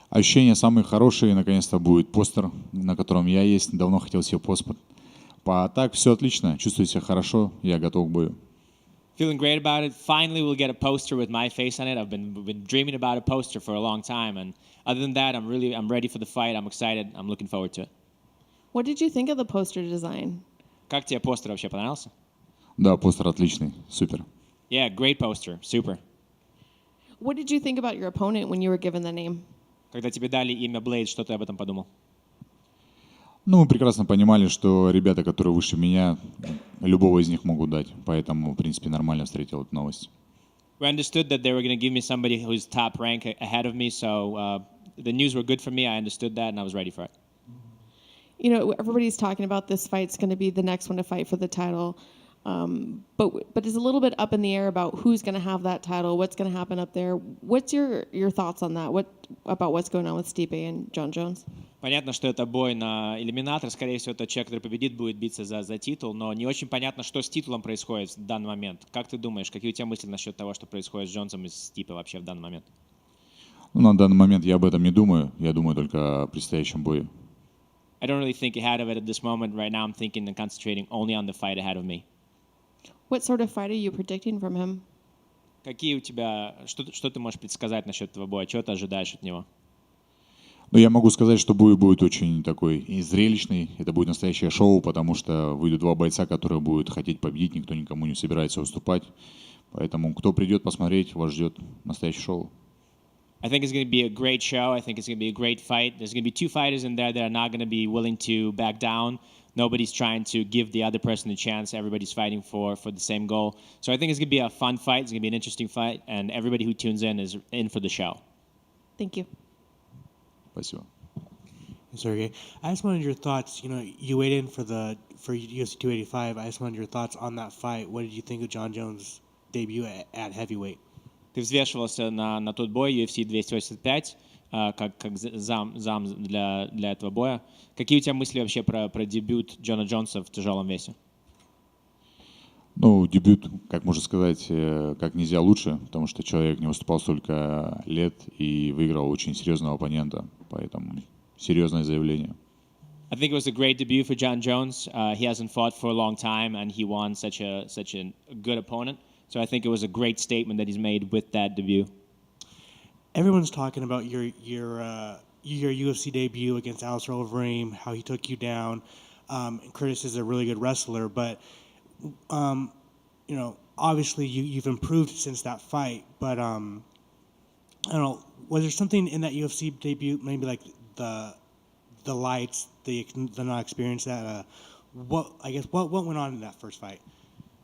S11: Ощущения самые хорошие. Наконец-то будет постер, на котором я есть. Давно хотел себе постер. Так, все отлично. Чувствую себя хорошо. Я готов к бою.
S10: Feeling great about it. Finally, we'll get a poster with my face on it. I've been dreaming about a poster for a long time, and other than that, I'm ready for the fight. I'm excited. I'm looking forward to it.
S5: What did you think of the poster design?
S10: Как тебе постер вообще понравился?
S11: Да, постер отличный. Супер.
S10: Yeah, great poster. Super.
S5: What did you think about your opponent when you were given the name?
S10: Когда тебе дали имя Blaydes, что ты об этом подумал?
S11: Ну, мы прекрасно понимали, что ребята, которые выше меня, любого из них могут дать. Поэтому, в принципе, нормально встретил эту новость.
S10: We understood that they were going to give me somebody who's top rank ahead of me, so the news were good for me. I understood that, and I was ready for it.
S5: You know, everybody's talking about this fight's going to be the next one to fight for the title. But it's a little bit up in the air about who's going to have that title, what's going to happen up there. What's your thoughts on that? What about what's going on with Stipe and John Jones?
S10: Понятно, что это бой на элиминатор. Скорее всего, тот человек, который победит, будет биться за титул, но не очень понятно, что с титулом происходит в данный момент. Как ты думаешь, какие у тебя мысли насчет того, что происходит с Джонсом и с Стипе вообще в данный момент?
S11: Ну, на данный момент я об этом не думаю. Я думаю только о предстоящем бою.
S10: I don't really think ahead of it at this moment. Right now, I'm thinking and concentrating only on the fight ahead of me.
S5: What sort of fight are you predicting from him?
S10: Какие у тебя, что ты можешь предсказать насчет этого боя? Чего ты ожидаешь от него?
S11: Но я могу сказать, что бой будет очень такой и зрелищный. Это будет настоящее шоу, потому что выйдут два бойца, которые будут хотеть победить. Никто никому не собирается уступать. Поэтому кто придет посмотреть, вас ждет настоящее шоу.
S10: I think it's going to be a great show. I think it's going to be a great fight. There's going to be two fighters in there that are not going to be willing to back down. Nobody's trying to give the other person a chance. Everybody's fighting for the same goal. So I think it's going to be a fun fight. It's going to be an interesting fight. And everybody who tunes in is in for the show.
S5: Thank you.
S11: Спасибо.
S3: Sergey, I just wanted your thoughts. You know, you weighed in for UFC 285. I just wanted your thoughts on that fight. What did you think of John Jones' debut at heavyweight?
S10: Ты взвешивался на тот бой UFC 285 как зам для этого боя. Какие у тебя мысли вообще про дебют Джона Джонса в тяжелом весе?
S11: Ну, дебют, как можно сказать, как нельзя лучше, потому что человек не выступал столько лет и выиграл очень серьезного оппонента, поэтому серьезное заявление.
S10: I think it was a great debut for John Jones. He hasn't fought for a long time, and he won such a good opponent. So I think it was a great statement that he's made with that debut.
S3: Everyone's talking about your UFC debut against Alistair Overeem, how he took you down. And Curtis is a really good wrestler, but you know, obviously you've improved since that fight. But I don't know, was there something in that UFC debut, maybe like the lights, the not experience that? What went on in that first fight?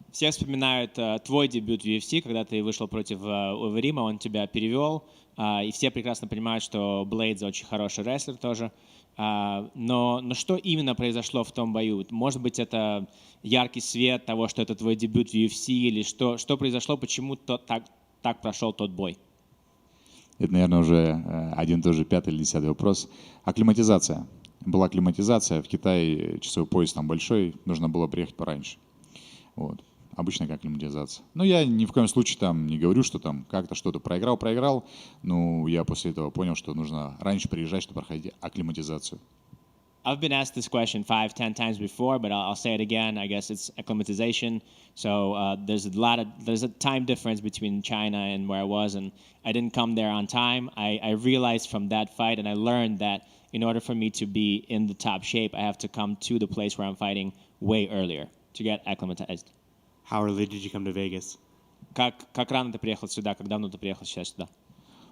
S10: Все вспоминают твой дебют в UFC, когда ты вышел против Overeema, он тебя перевел, и все прекрасно понимают, что Blaydes очень хороший рестлер тоже. Но что именно произошло в том бою? Может быть, это яркий свет того, что это твой дебют в UFC, или что произошло, почему так прошел тот бой?
S11: Это, наверное, уже один тоже 5-й или 10-й вопрос. Акклиматизация. Была акклиматизация. В Китае часовой пояс там большой, нужно было приехать пораньше. Вот. Обычная акклиматизация. Но я ни в коем случае там не говорю, что там как-то что-то проиграл. Но я после этого понял, что нужно раньше приезжать, чтобы проходить акклиматизацию.
S10: I've been asked this question 5-10 times before, but I'll say it again. I guess it's acclimatization. So there's a time difference between China and where I was, and I didn't come there on time. I realized from that fight, and I learned that in order for me to be in the top shape, I have to come to the place where I'm fighting way earlier to get acclimatized.
S3: How early did you come to Vegas?
S10: Как рано ты приехал сюда? Как давно ты приехал сейчас сюда?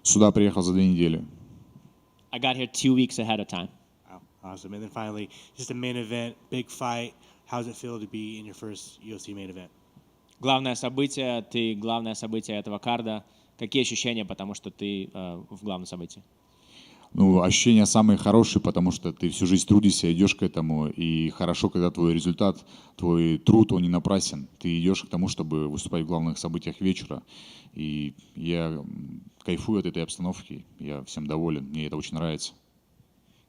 S11: Сюда приехал за 2 недели.
S10: I got here 2 weeks ahead of time.
S3: Wow, awesome. And then finally, just a main event, big fight. How does it feel to be in your first UFC main event?
S10: Главное событие этого карда. Какие ощущения, потому что ты в главном событии?
S11: Ну, ощущения самые хорошие, потому что ты всю жизнь трудишься, идешь к этому, и хорошо, когда твой результат, твой труд, он не напрасен. Ты идешь к тому, чтобы выступать в главных событиях вечера. И я кайфую от этой обстановки, я всем доволен, мне это очень нравится.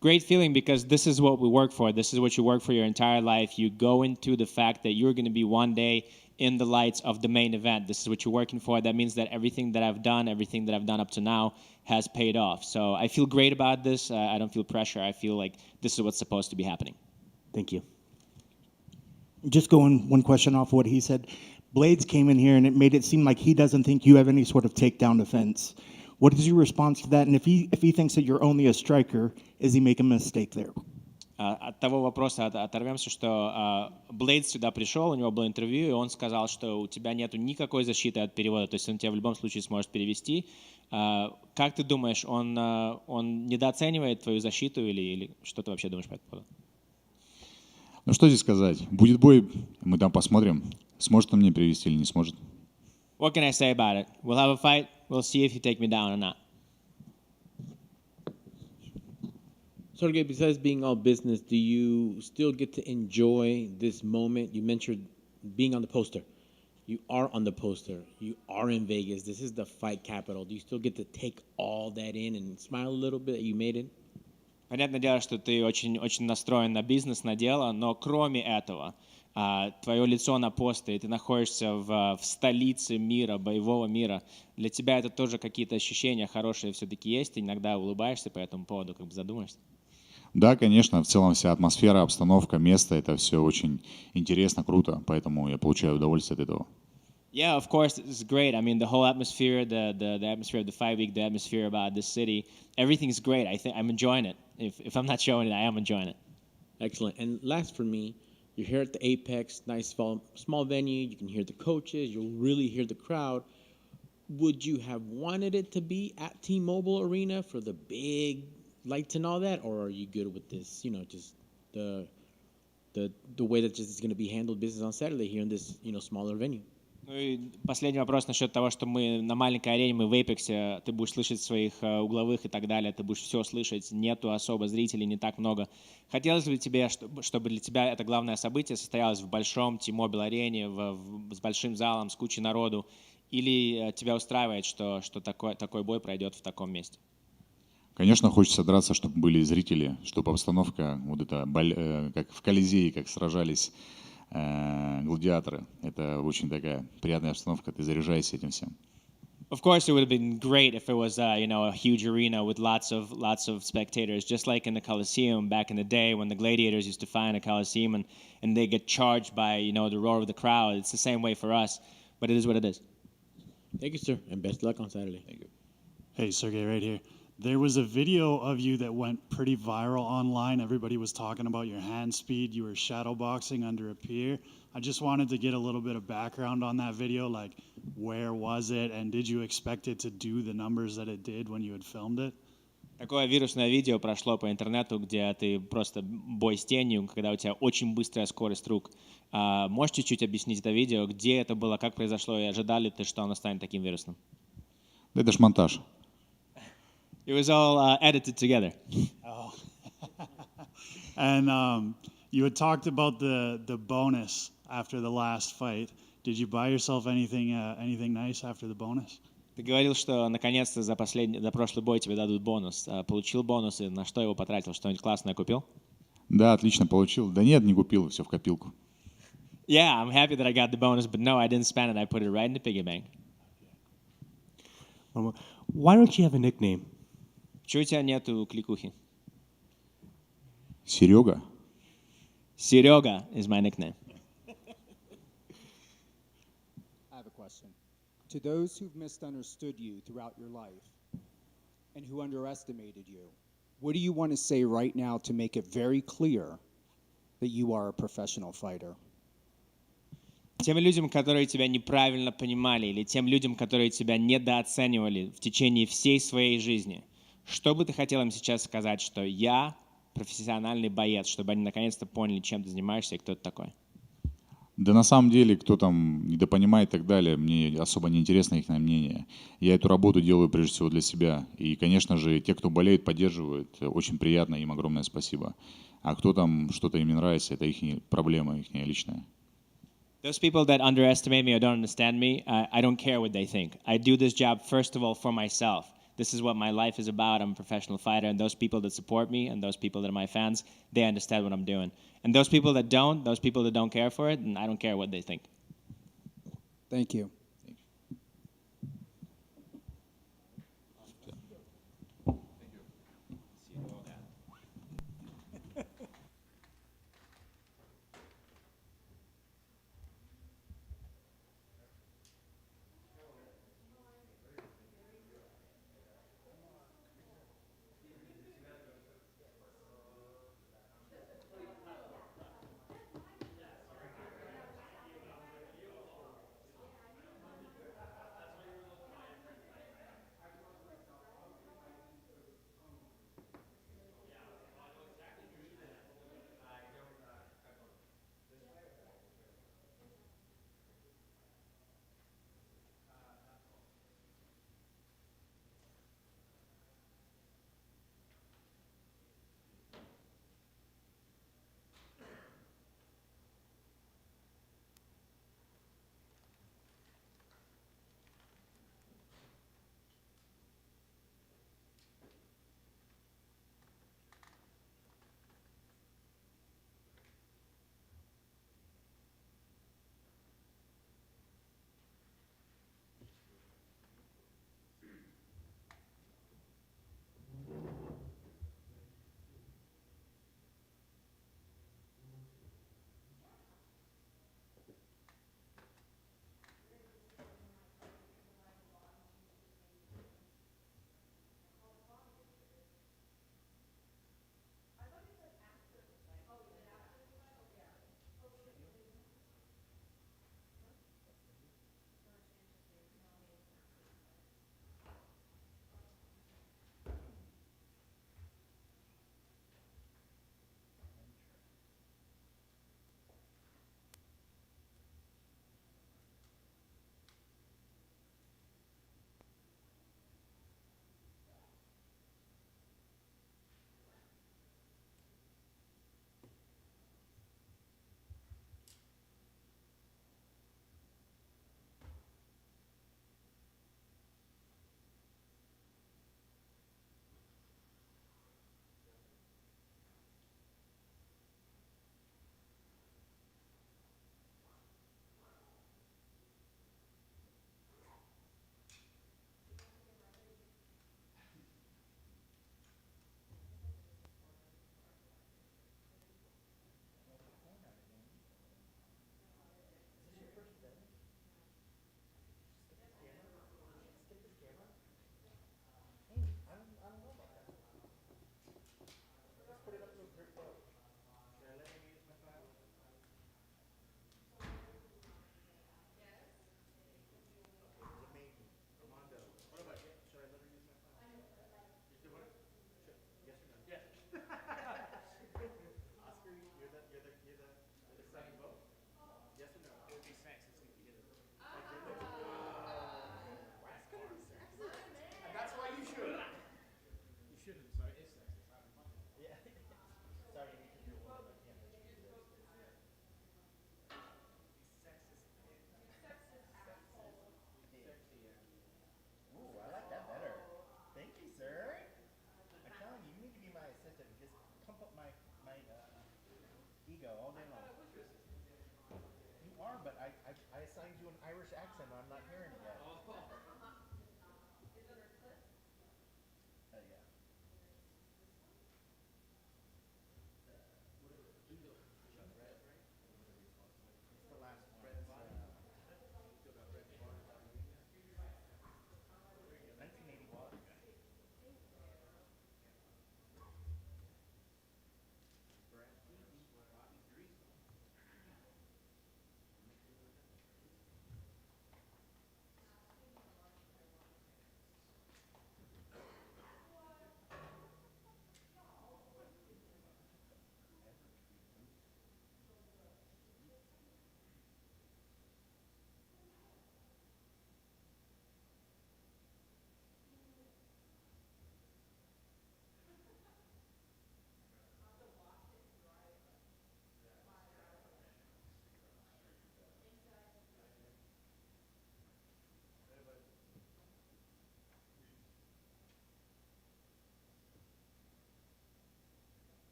S10: Great feeling because this is what we work for. This is what you work for your entire life. You go into the fact that you're going to be one day in the lights of the main event. This is what you're working for. That means that everything that I've done up to now has paid off. So I feel great about this. I don't feel pressure. I feel like this is what's supposed to be happening.
S3: Thank you.
S12: Just going one question off what he said. Blaydes came in here and it made it seem like he doesn't think you have any sort of takedown defense. What is your response to that? And if he thinks that you're only a striker, is he making a mistake there?
S10: От того вопроса оторвемся, что Blaydes сюда пришел, у него было интервью, и он сказал, что у тебя нету никакой защиты от перевода, то есть он тебя в любом случае сможет перевести. Как ты думаешь, он недооценивает твою защиту или что ты вообще думаешь по этому поводу?
S11: Ну что здесь сказать? Будет бой, мы там посмотрим, сможет он мне перевести или не сможет.
S10: What can I say about it? We'll have a fight. We'll see if you take me down or not.
S7: Sergey, besides being all business, do you still get to enjoy this moment? You mentioned being on the poster. You are on the poster. You are in Vegas. This is the fight capital. Do you still get to take all that in and smile a little bit that you made it?
S10: Понятное дело, что ты очень настроен на бизнес, на дело, но кроме этого, твое лицо на постере, ты находишься в столице мира, боевого мира. Для тебя это тоже какие-то ощущения хорошие все-таки есть, ты иногда улыбаешься по этому поводу, как бы задумаешься.
S11: Да, конечно, в целом вся атмосфера, обстановка, место, это все очень интересно, круто, поэтому я получаю удовольствие от этого.
S10: Yeah, of course, it's great. I mean, the whole atmosphere, the atmosphere of the fight week, the atmosphere about this city, everything's great. I think I'm enjoying it. If I'm not showing it, I am enjoying it.
S7: Excellent. And last for me, you're here at the Apex, nice small venue. You can hear the coaches. You'll really hear the crowd. Would you have wanted it to be at T-Mobile Arena for the big lights and all that, or are you good with this? You know, just the way that just is going to be handled business on Saturday here in this smaller venue.
S10: Ну и последний вопрос насчет того, что мы на маленькой арене, мы в Эйпексе, ты будешь слышать своих угловых и так далее, ты будешь все слышать, нету особо зрителей, не так много. Хотелось бы тебе, чтобы для тебя это главное событие состоялось в большом T-Mobile арене, с большим залом, с кучей народу, или тебя устраивает, что такой бой пройдет в таком месте?
S11: Конечно, хочется драться, чтобы были зрители, чтобы обстановка, вот это, как в Колизее, как сражались гладиаторы. Это очень такая приятная обстановка, ты заряжаешься этим всем.
S10: Of course, it would have been great if it was, a huge arena with lots of spectators, just like in the Coliseum back in the day when the gladiators used to fight in the Coliseum and they get charged by, the roar of the crowd. It's the same way for us, but it is what it is.
S7: Thank you, sir, and best luck on Saturday.
S10: Thank you.
S13: Hey, Sergey, right here. There was a video of you that went pretty viral online. Everybody was talking about your hand speed. You were shadowboxing under a pier. I just wanted to get a little bit of background on that video, like where was it, and did you expect it to do the numbers that it did when you had filmed it?
S10: Такое вирусное видео прошло по интернету, где ты просто бой с тенью, когда у тебя очень быстрая скорость рук. Можешь чуть-чуть объяснить это видео, где это было, как произошло, и ожидали ты, что оно станет таким вирусным?
S11: Да это ж монтаж.
S10: It was all edited together.
S13: Oh. And you had talked about the bonus after the last fight. Did you buy yourself anything nice after the bonus?
S10: Ты говорил, что наконец-то за прошлый бой тебе дадут бонус. Получил бонус и на что его потратил? Что-нибудь классное купил?
S11: Да, отлично получил. Да нет, не купил, все в копилку.
S10: Yeah, I'm happy that I got the bonus, but no, I didn't spend it. I put it right in the piggy bank.
S3: Why don't you have a nickname?
S10: Чего у тебя нету кликухи?
S11: Серега?
S10: Серега is my nickname.
S14: I have a question. To those who've misunderstood you throughout your life and who underestimated you, what do you want to say right now to make it very clear that you are a professional fighter?
S10: Тем людям, которые тебя неправильно понимали, или тем людям, которые тебя недооценивали в течение всей своей жизни, что бы ты хотел им сейчас сказать, что я профессиональный боец, чтобы они наконец-то поняли, чем ты занимаешься и кто ты такой?
S11: Да на самом деле, кто там недопонимает и так далее, мне особо не интересно их мнение. Я эту работу делаю прежде всего для себя. И, конечно же, те, кто болеет, поддерживают, очень приятно, им огромное спасибо. А кто там, что-то им не нравится, это их проблема, их личная.
S10: Those people that underestimate me or don't understand me, I don't care what they think. I do this job, first of all, for myself. This is what my life is about. I'm a professional fighter, and those people that support me and those people that are my fans, they understand what I'm doing. And those people that don't, those people that don't care for it, and I don't care what they think.
S14: Thank you.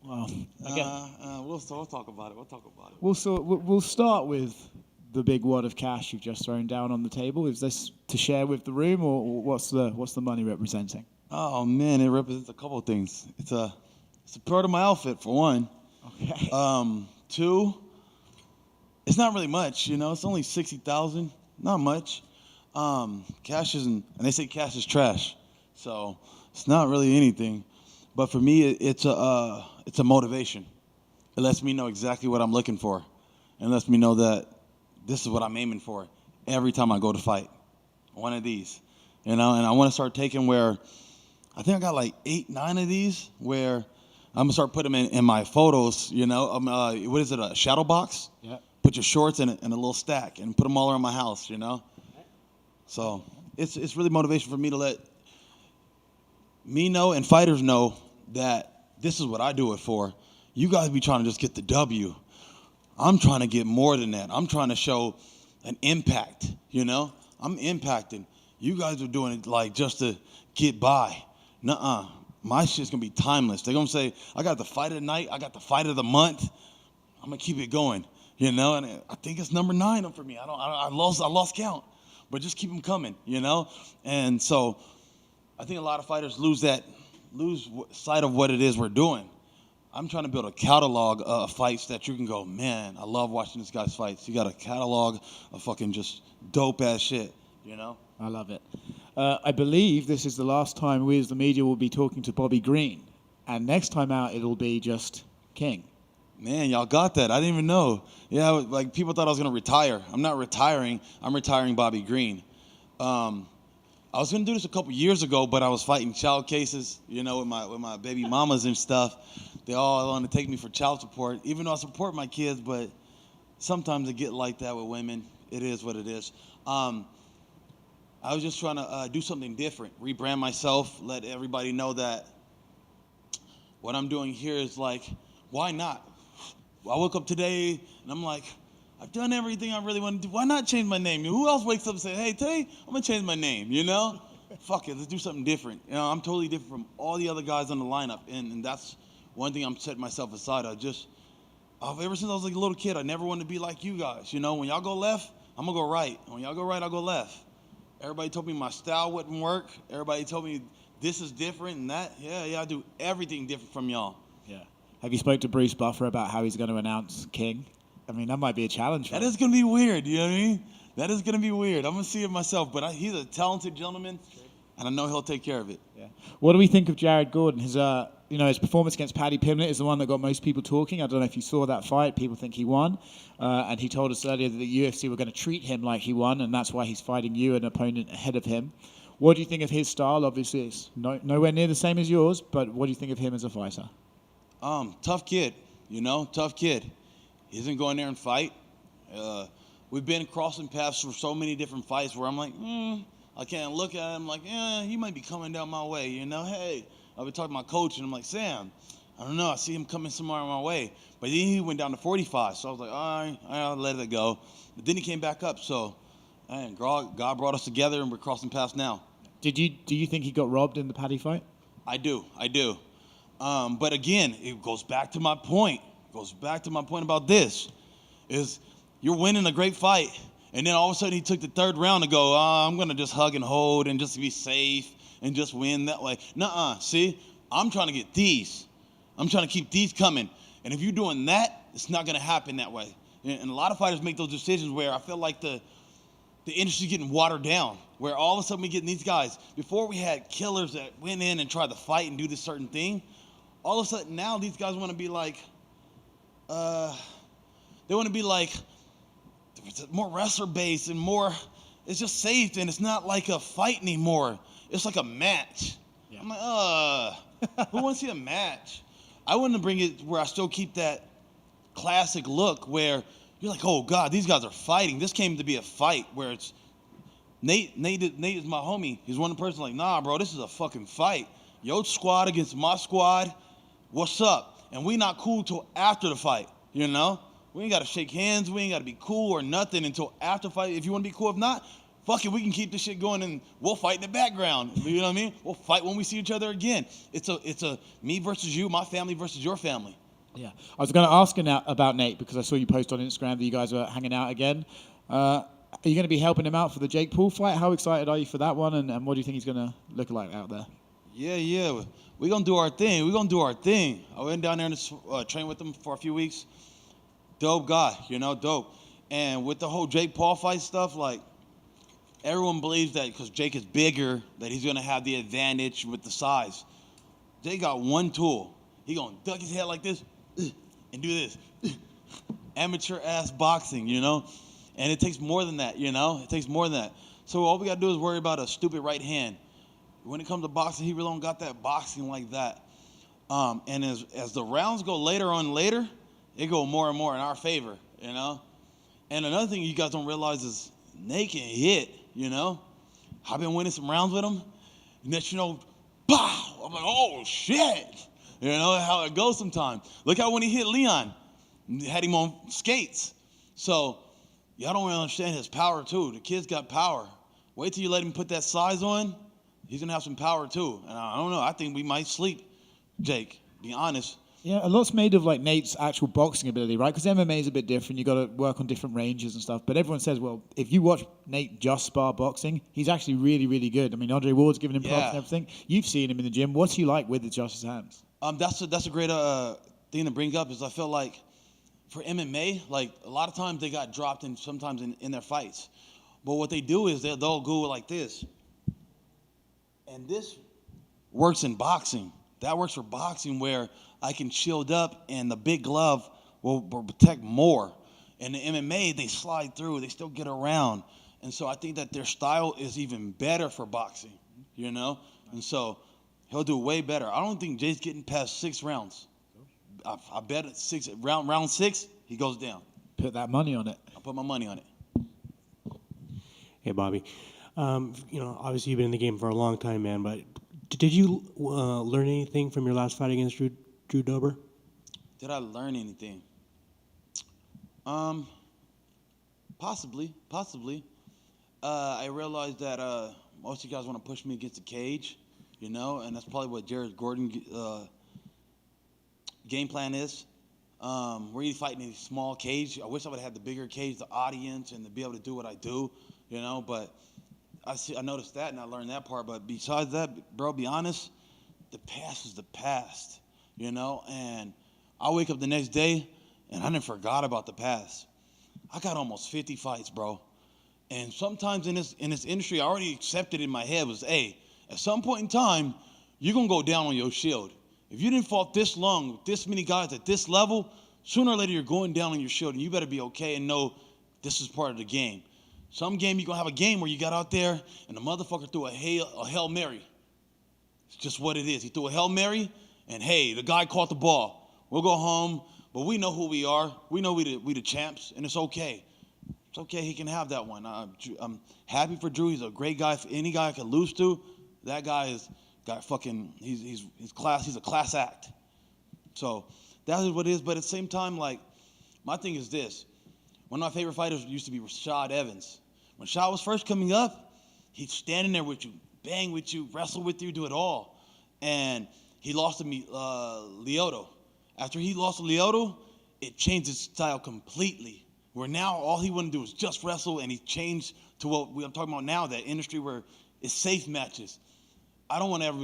S4: Well,
S15: We'll talk about it. We'll talk about it.
S4: we'll start with the big wad of cash you've just thrown down on the table. Is this to share with the room, or what's the money representing?
S15: Oh man, it represents a couple of things. It's a part of my outfit for one.
S4: Okay.
S15: Two, it's not really much. It's only 60,000. Not much. Cash isn't, and they say cash is trash, so it's not really anything. But for me, it's a motivation. It lets me know exactly what I'm looking for, and lets me know that this is what I'm aiming for every time I go to fight. One of these, and I want to start taking where I think I got like 8, 9 of these where I'm gonna start putting them in my photos. What is it? A shadow box?
S4: Yeah.
S15: Put your shorts in a little stack and put them all around my house. So it's really motivation for me to let me know and fighters know that this is what I do it for. You guys be trying to just get the W. I'm trying to get more than that. I'm trying to show an impact, I'm impacting. You guys are doing it like just to get by. Nuh-uh. My shit's going to be timeless. They're going to say, I got the fight of the night. I got the fight of the month. I'm going to keep it going, and I think it's number 9 for me. I lost count, but just keep them coming, And so I think a lot of fighters lose sight of what it is we're doing. I'm trying to build a catalog of fights that you can go, man, I love watching this guy's fights. You got a catalog of fucking just dope-ass shit,
S4: I love it. I believe this is the last time we as the media will be talking to Bobby Green. And next time out, it'll be just King.
S15: Man, y'all got that. I didn't even know. Yeah, like people thought I was going to retire. I'm not retiring. I'm retiring Bobby Green. I was going to do this a couple years ago, but I was fighting child cases, with my baby mamas and stuff. They all want to take me for child support, even though I support my kids, but sometimes it get like that with women. It is what it is. I was just trying to do something different, rebrand myself, let everybody know that what I'm doing here is like, why not? I woke up today and I'm like, I've done everything I really want to do. Why not change my name? Who else wakes up and says, hey, today I'm going to change my name, Fuck it, let's do something different. I'm totally different from all the other guys on the lineup, and that's one thing I'm setting myself aside. Ever since I was like a little kid, I never wanted to be like you guys. When y'all go left, I'm going to go right. And when y'all go right, I'll go left. Everybody told me my style wouldn't work. Everybody told me this is different and that. Yeah, I do everything different from y'all.
S4: Yeah. Have you spoke to Bruce Buffer about how he's going to announce King? I mean, that might be a challenge for him.
S15: That is going to be weird, you know what I mean? That is going to be weird. I'm going to see it myself, but he's a talented gentleman, and I know he'll take care of it.
S4: Yeah. What do we think of Jared Gordon? His performance against Paddy Pimblett is the one that got most people talking. I don't know if you saw that fight. People think he won. And he told us earlier that the UFC were going to treat him like he won, and that's why he's fighting you, an opponent ahead of him. What do you think of his style? Obviously, it's nowhere near the same as yours, but what do you think of him as a fighter?
S15: Tough kid, tough kid. He doesn't go in there and fight. We've been crossing paths for so many different fights where I'm like, I can't look at him like, he might be coming down my way, Hey, I've been talking to my coach, and I'm like, Sam, I don't know. I see him coming somewhere on my way. But then he went down to 45, so I was like, all right, I'll let it go. But then he came back up, so God brought us together, and we're crossing paths now.
S4: Do you think he got robbed in the Paddy fight?
S15: I do. But again, it goes back to my point. About this, is you're winning a great fight, and then all of a sudden he took the 3rd round to go, I'm going to just hug and hold and just be safe and just win that way. Nuh-uh. See, I'm trying to get these. I'm trying to keep these coming. And if you're doing that, it's not going to happen that way. And a lot of fighters make those decisions where I feel like the industry's getting watered down, where all of a sudden we get these guys. Before we had killers that went in and tried to fight and do this certain thing. All of a sudden now these guys want to be like, they want to be like more wrestler-based and more, it's just safe, and it's not like a fight anymore. It's like a match. Yeah. I'm like, who wants to see a match? I want to bring it where I still keep that classic look where you're like, oh, God, these guys are fighting. This came to be a fight where it's Nate is my homie. He's one person like, nah, bro, this is a fucking fight. Your squad against my squad, what's up? And we not cool till after the fight, We ain't got to shake hands. We ain't got to be cool or nothing until after fight. If you want to be cool, if not, fuck it, we can keep this shit going and we'll fight in the background. You know what I mean? We'll fight when we see each other again. It's a me versus you, my family versus your family.
S4: Yeah, I was going to ask about Nate because I saw you post on Instagram that you guys are hanging out again. Are you going to be helping him out for the Jake Paul fight? How excited are you for that one, and what do you think he's going to look like out there?
S15: Yeah, we're going to do our thing. I went down there and trained with him for a few weeks. Dope guy, dope. And with the whole Jake Paul fight stuff, like, everyone believes that because Jake is bigger, that he's going to have the advantage with the size. Jake got one tool. He going to duck his head like this and do this. Amateur-ass boxing, And it takes more than that, It takes more than that. So all we got to do is worry about a stupid right hand. When it comes to boxing, he really don't got that boxing like that. And as the rounds go later, it go more and more in our favor, And another thing you guys don't realize is Nate can hit, I've been winning some rounds with him. Next, pow! I'm like, oh, shit. How it goes sometimes. Look how when he hit Leon, had him on skates. So y'all don't really understand his power, too. The kid's got power. Wait till you let him put that size on. He's going to have some power, too. And I don't know. I think we might sleep Jake, be honest.
S4: Yeah, a lot's made of like Nate's actual boxing ability, right? Because MMA is a bit different. You got to work on different ranges and stuff. But everyone says, well, if you watch Nate just spar boxing, he's actually really, really good. I mean, Andre Ward's giving him props and everything. You've seen him in the gym. What's he like with just his hands?
S15: That's a great thing to bring up. Is I feel like for MMA, like a lot of times they got dropped sometimes in their fights. But what they do is they'll go like this, and this works in boxing. That works for boxing where I can shield up and the big glove will protect more. And the MMA, they slide through, they still get around. And so I think that their style is even better for boxing, And so he'll do way better. I don't think Jay's getting past 6 rounds. I bet at round 6, he goes down.
S4: Put that money on it.
S15: I'll put my money on it.
S3: Hey, Bobby. Obviously you've been in the game for a long time, man, but did you learn anything from your last fight against Drew Dober?
S15: Did I learn anything? Possibly. I realized that most of you guys want to push me against the cage, and that's probably what Jared Gordon's game plan is. We're either fighting in a small cage. I wish I would have had the bigger cage, the audience, and to be able to do what I do, but I noticed that and I learned that part. But besides that, bro, be honest, the past is the past, and I wake up the next day and I didn't forgot about the past. I got almost 50 fights, bro. And sometimes in this industry, I already accepted in my head was, hey, at some point in time, you're going to go down on your shield. If you didn't fought this long with this many guys at this level, sooner or later you're going down on your shield, and you better be okay and know this is part of the game. Some game you're going to have a game where you got out there and the motherfucker threw a Hail Mary. It's just what it is. He threw a Hail Mary, and hey, the guy caught the ball. We'll go home, but we know who we are. We know we the champs, and it's okay. It's okay. He can have that one. I'm happy for Drew. He's a great guy. Any guy I could lose to, that guy is got fucking. He's class. He's a class act. So that is what it is. But at the same time, like my thing is this. One of my favorite fighters used to be Rashad Evans. When Rashad was first coming up, he's standing there with you, bang with you, wrestle with you, do it all. And he lost to me, Lyoto. After he lost to Lyoto, it changed his style completely. Where now all he wanted to do is just wrestle, and he changed to what I'm talking about now, that industry where it's safe matches. I don't want to ever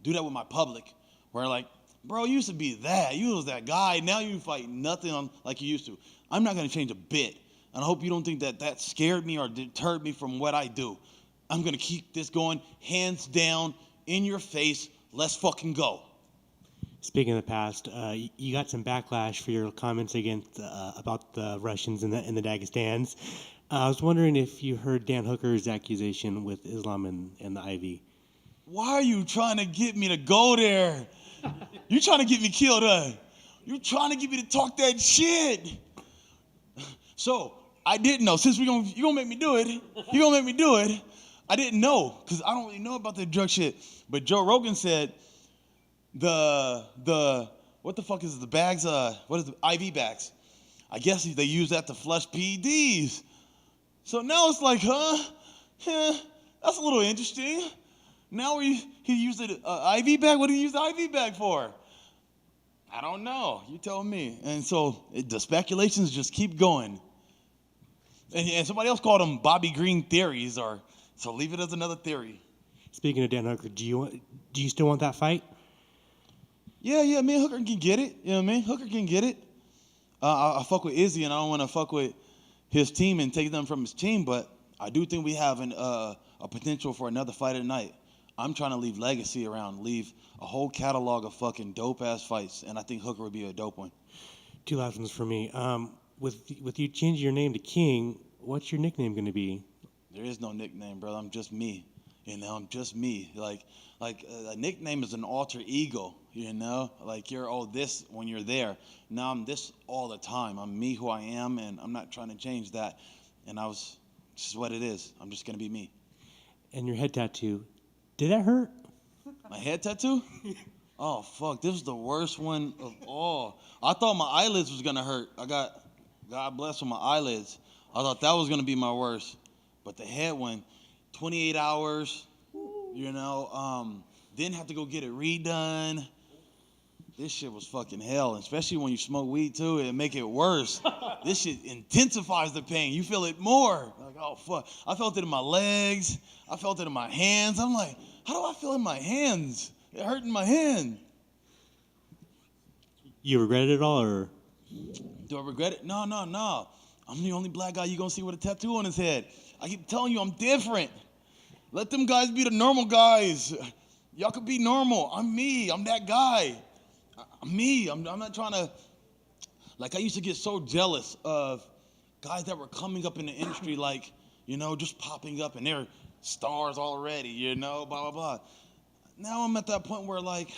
S15: do that with my public, where like, bro, you used to be that. You was that guy. Now you fight nothing like you used to. I'm not going to change a bit. And I hope you don't think that scared me or deterred me from what I do. I'm going to keep this going, hands down, in your face. Let's fucking go.
S3: Speaking of the past, you got some backlash for your comments against about the Russians and the Dagestans. I was wondering if you heard Dan Hooker's accusation with Islam and the IV.
S15: Why are you trying to get me to go there? You trying to get me killed, You trying to get me to talk that shit. So, I didn't know. Since you're gonna make me do it, I didn't know, because I don't really know about the drug shit. But Joe Rogan said what the fuck is it, the bags, what is the IV bags? I guess they use that to flush PEDs. So now it's like, yeah, that's a little interesting. Now he used an IV bag. What did he use the IV bag for? I don't know. You tell me. And so the speculations just keep going. And somebody else called them Bobby Green theories, so leave it as another theory.
S3: Speaking of Dan Hooker, do you still want that fight?
S15: Yeah, me and Hooker can get it. You know what I mean? Hooker can get it. I fuck with Izzy, and I don't want to fuck with his team and take them from his team, but I do think we have a potential for another fight at night. I'm trying to leave legacy around, leave a whole catalog of fucking dope-ass fights, and I think Hooker would be a dope one.
S3: Two last ones for me. With you changing your name to King, what's your nickname going to be?
S15: There is no nickname, brother. I'm just me. You know, I'm just me. Like a nickname is an alter ego, you know? Like you're this when you're there. Now I'm this all the time. I'm me who I am, and I'm not trying to change that. And this is what it is. I'm just going to be me.
S3: And your head tattoo, did that hurt?
S15: My head tattoo? Oh, fuck. This was the worst one of all. I thought my eyelids was going to hurt. God bless with my eyelids. I thought that was going to be my worst. But the head one, 28 hours, you know, didn't have to go get it redone. This shit was fucking hell, especially when you smoke weed too, it'll make it worse. This shit intensifies the pain. You feel it more. Like, oh, fuck. I felt it in my legs. I felt it in my hands. I'm like, how do I feel in my hands? It hurt in my hand.
S3: You regret it all, or?
S15: Do I regret it? No. I'm the only black guy you're going to see with a tattoo on his head. I keep telling you, I'm different. Let them guys be the normal guys. Y'all could be normal. I'm me. I'm that guy. I'm me. I'm not trying to... Like, I used to get so jealous of guys that were coming up in the industry, like, you know, just popping up, and they're stars already, you know, blah, blah, blah. Now I'm at that point where, like,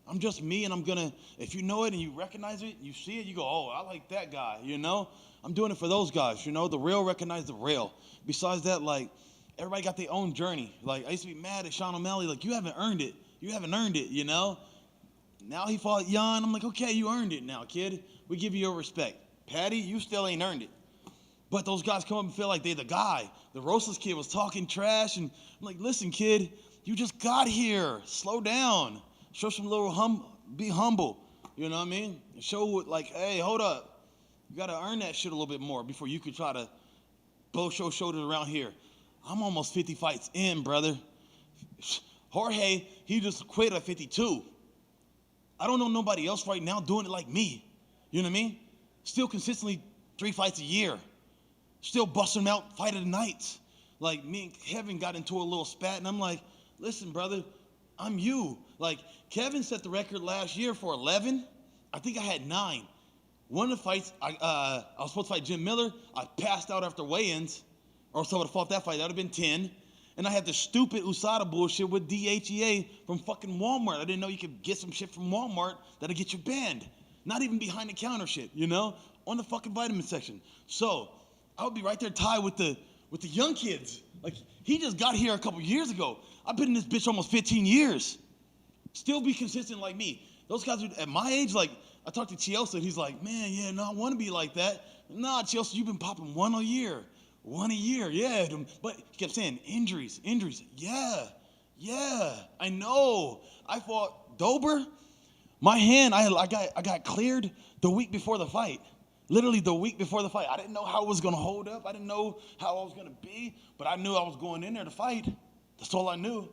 S15: I'm just me, and I'm going to... If you know it and you recognize it, you see it, you go, oh, I like that guy, you know? I'm doing it for those guys, you know? The real recognize the real. Besides that, like, everybody got their own journey. Like, I used to be mad at Sean O'Malley, like, you haven't earned it. You haven't earned it, you know? Now he fought Jan. I'm like, okay, you earned it now, kid. We give you your respect. Patty, you still ain't earned it. But those guys come up and feel like they're the guy. The Rosas kid was talking trash, and I'm like, listen, kid, you just got here. Slow down. Show some little be humble. You know what I mean? Show, like, hey, hold up. You got to earn that shit a little bit more before you could try to blow shoulders around here. I'm almost 50 fights in, brother. Jorge, he just quit at 52. I don't know nobody else right now doing it like me. You know what I mean? Still consistently 3 fights a year. Still busting them out fight of the night. Like, me and Kevin got into a little spat, and I'm like, listen, brother, I'm you. Like, Kevin set the record last year for 11. I think I had 9. One of the fights, I was supposed to fight Jim Miller. I passed out after weigh-ins, or so I would have fought that fight. That would have been 10. And I had the stupid USADA bullshit with DHEA from fucking Walmart. I didn't know you could get some shit from Walmart that'll get you banned. Not even behind the counter shit, you know? On the fucking vitamin section. So I would be right there tied with the young kids. Like, he just got here a couple years ago. I've been in this bitch almost 15 years. Still be consistent like me. Those guys at my age, like, I talked to Chelsea, and he's like, man, yeah, no, I want to be like that. Nah, Chelsea, you've been popping one a year, yeah. But he kept saying, injuries. Yeah, I know. I fought Dober. My hand, I got cleared the week before the fight. Literally the week before the fight. I didn't know how it was going to hold up. I didn't know how I was going to be, but I knew I was going in there to fight. That's all I knew.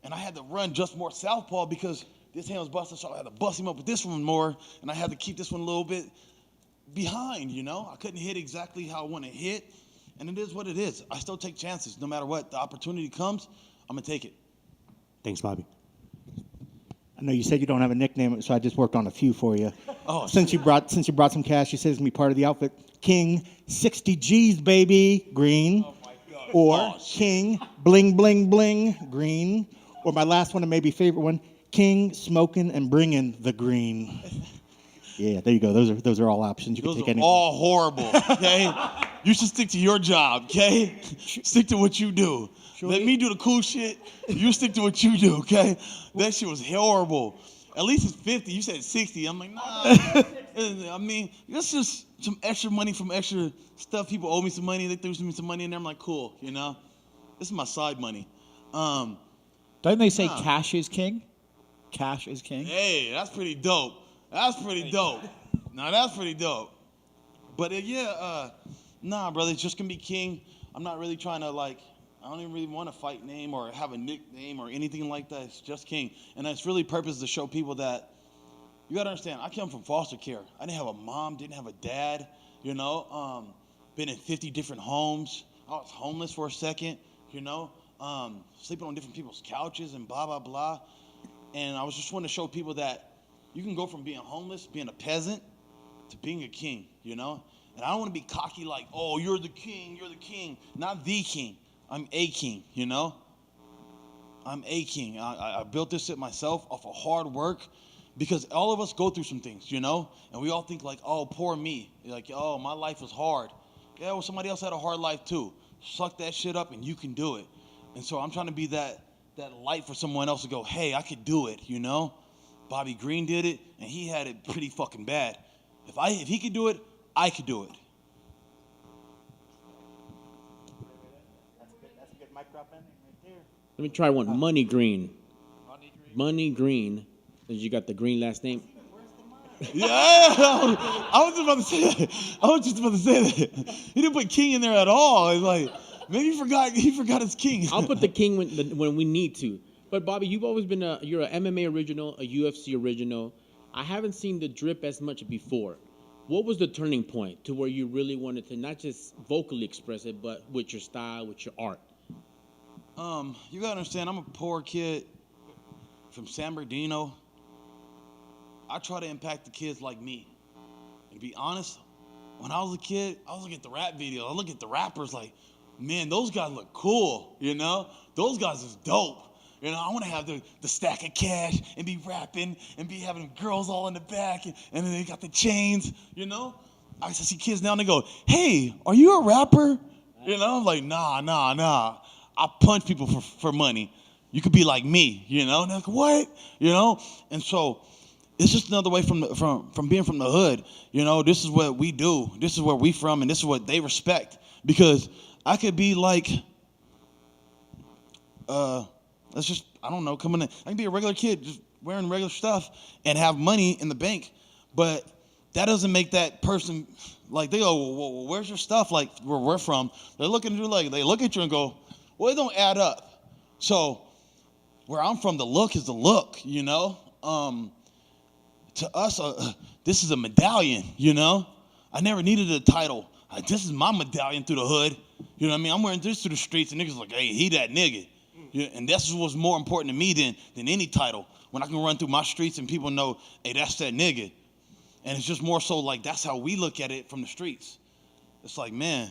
S15: And I had to run just more southpaw because this hand was busted, so I had to bust him up with this one more, and I had to keep this one a little bit behind, you know? I couldn't hit exactly how I want to hit, and it is what it is. I still take chances. No matter what, the opportunity comes, I'm going to take it.
S3: Thanks, Bobby.
S12: I know you said you don't have a nickname, so I just worked on a few for you.
S15: Oh,
S12: since you brought some cash, you said it's gonna be part of the outfit. King 60 G's, baby, green. Oh my God. Or King bling bling bling, green. Or my last one and maybe favorite one, King smoking and bringing the green. Yeah, there you go. Those are all options. You
S15: those
S12: can take
S15: are
S12: any.
S15: all horrible. Okay, you should stick to your job. Okay, stick to what you do. Sure. Let me do the cool shit. You stick to what you do. Okay, that shit was horrible. At least it's 50. You said 60. I'm like, nah. I mean, let's just some extra money from extra stuff. People owe me some money. They threw me some money in there. I'm like, cool, you know? This is my side money.
S4: Don't they say
S15: Nah.
S4: cash is king? Cash is king?
S15: Hey, that's pretty dope. That's pretty dope. Now, that's pretty dope. But nah, brother, it's just going to be king. I'm not really trying to, like, I don't even really want a fight name or have a nickname or anything like that. It's just king. And it's really purpose to show people that, you got to understand, I came from foster care. I didn't have a mom, didn't have a dad, you know. Been in 50 different homes. I was homeless for a second, you know. Sleeping on different people's couches and blah, blah, blah. And I was just wanting to show people that you can go from being homeless, being a peasant, to being a king, you know. And I don't want to be cocky like, oh, you're the king, you're the king. Not the king. I'm a king, you know. I'm a king. I built this shit myself off of hard work because all of us go through some things, you know. And we all think like, oh, poor me. Like, oh, my life was hard. Yeah, well, somebody else had a hard life too. Suck that shit up and you can do it. And so I'm trying to be that light for someone else to go, hey, I could do it, you know? Bobby Green did it, and he had it pretty fucking bad. If he could do it, I could do it.
S12: That's a good mic drop in right there.
S7: Let me try one. Money Green. Money Green. Since you got the green last name.
S15: Yeah, I was just about to say that. I was just about to say that. He didn't put king in there at all. It's like, maybe he forgot his king.
S7: I'll put the king when we need to. But Bobby, you've always been you're an MMA original, a UFC original. I haven't seen the drip as much before. What was the turning point to where you really wanted to not just vocally express it, but with your style, with your art?
S15: You gotta understand, I'm a poor kid from San Bernardino. I try to impact the kids like me. And to be honest, when I was a kid, I was looking at the rap videos. I look at the rappers like, man, those guys look cool, you know? Those guys is dope. You know, I want to have the stack of cash and be rapping and be having girls all in the back and then they got the chains, you know? I see kids now and they go, hey, are you a rapper? You know, I'm like, nah. I punch people for money. You could be like me, you know? And they're like, what? You know? And so it's just another way from being from the hood. You know, this is what we do. This is where we from and this is what they respect. Because I could be like, let's just, I don't know, coming in. I can be a regular kid just wearing regular stuff and have money in the bank. But that doesn't make that person, like, they go, well, where's your stuff? Like, where we're from. They're looking at you like, they look at you and go, well, it don't add up. So where I'm from, the look is the look, you know? To us, this is a medallion, you know? I never needed a title. This is my medallion through the hood. You know what I mean? I'm wearing this through the streets, and niggas like, hey, he that nigga. Yeah, and that's what's more important to me than any title. When I can run through my streets and people know, hey, that's that nigga. And it's just more so like that's how we look at it from the streets. It's like, man,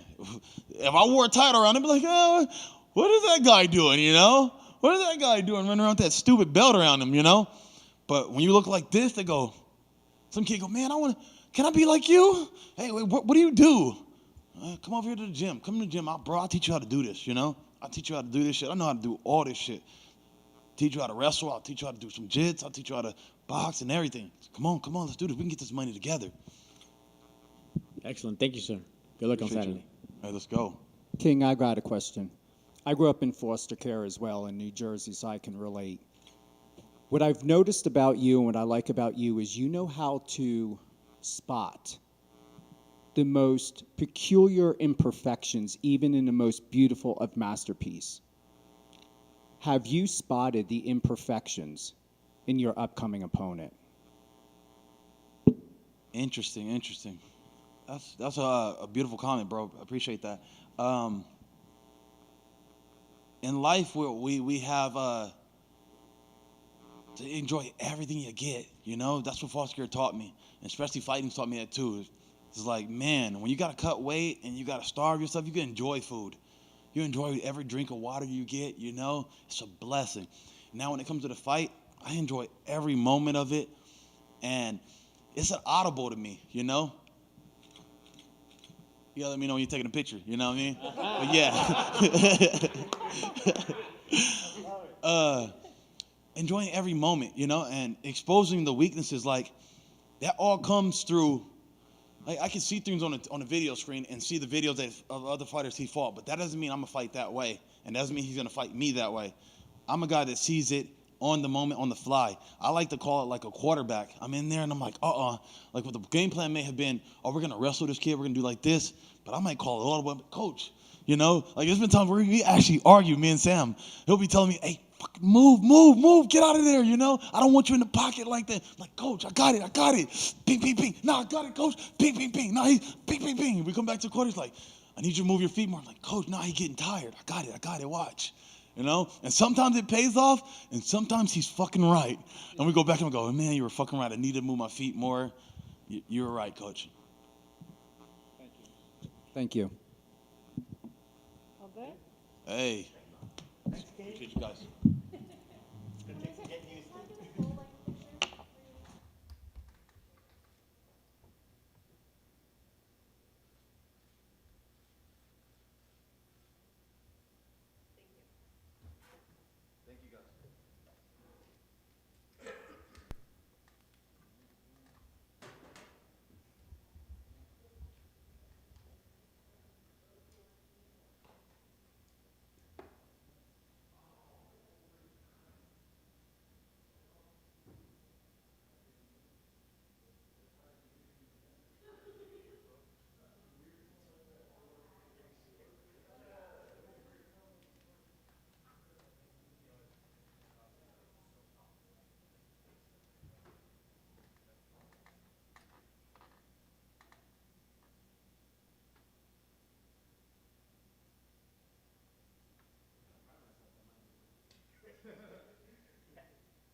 S15: if I wore a title around, I'd be like, oh, what is that guy doing, you know? What is that guy doing running around with that stupid belt around him, you know? But when you look like this, they go, some kid go, man, can I be like you? Hey, wait, what do you do? Come over here to the gym. Come to the gym. I'll teach you how to do this, you know? I'll teach you how to do this shit. I know how to do all this shit. Teach you how to wrestle. I'll teach you how to do some jits. I'll teach you how to box and everything. Come on, let's do this. We can get this money together.
S7: Excellent. Thank you, sir. Good luck on
S15: Appreciate
S7: Saturday.
S15: Hey, let's go.
S14: King, I got a question. I grew up in foster care as well in New Jersey, so I can relate. What I've noticed about you and what I like about you is you know how to spot the most peculiar imperfections, even in the most beautiful of masterpieces. Have you spotted the imperfections in your upcoming opponent?
S15: Interesting. That's a beautiful comment, bro. I appreciate that. In life, we have to enjoy everything you get, you know? That's what foster care taught me, and especially fighting taught me that too. It's like, man, when you got to cut weight and you got to starve yourself, you can enjoy food. You enjoy every drink of water you get, you know? It's a blessing. Now when it comes to the fight, I enjoy every moment of it, and it's an audible to me, you know? You gotta let me know when you're taking a picture, you know what I mean? But yeah. Enjoying every moment, you know, and exposing the weaknesses, like, that all comes through Like, I can see things on the video screen and see the videos of other fighters he fought, but that doesn't mean I'm gonna fight that way, and that doesn't mean he's gonna fight me that way. I'm a guy that sees it on the moment, on the fly. I like to call it like a quarterback. I'm in there and I'm like, like what the game plan may have been, oh, we're gonna wrestle this kid, we're gonna do like this, but I might call it all the way, coach. You know, like there's been times where we actually argue, me and Sam. He'll be telling me, hey, fucking move, get out of there, you know? I don't want you in the pocket like that. I'm like, coach, I got it. Ping, ping, ping. No, I got it, coach. Ping, ping, ping. No, he's ping, ping, ping. We come back to the quarters like, I need you to move your feet more. I'm like, coach, no, he's getting tired. I got it, watch. You know? And sometimes it pays off, and sometimes he's fucking right. And we go back and we go, man, you were fucking right. I need to move my feet more. You were right, coach.
S14: Thank you.
S5: All good?
S15: Hey. Appreciate you guys.
S1: Thank you, guys.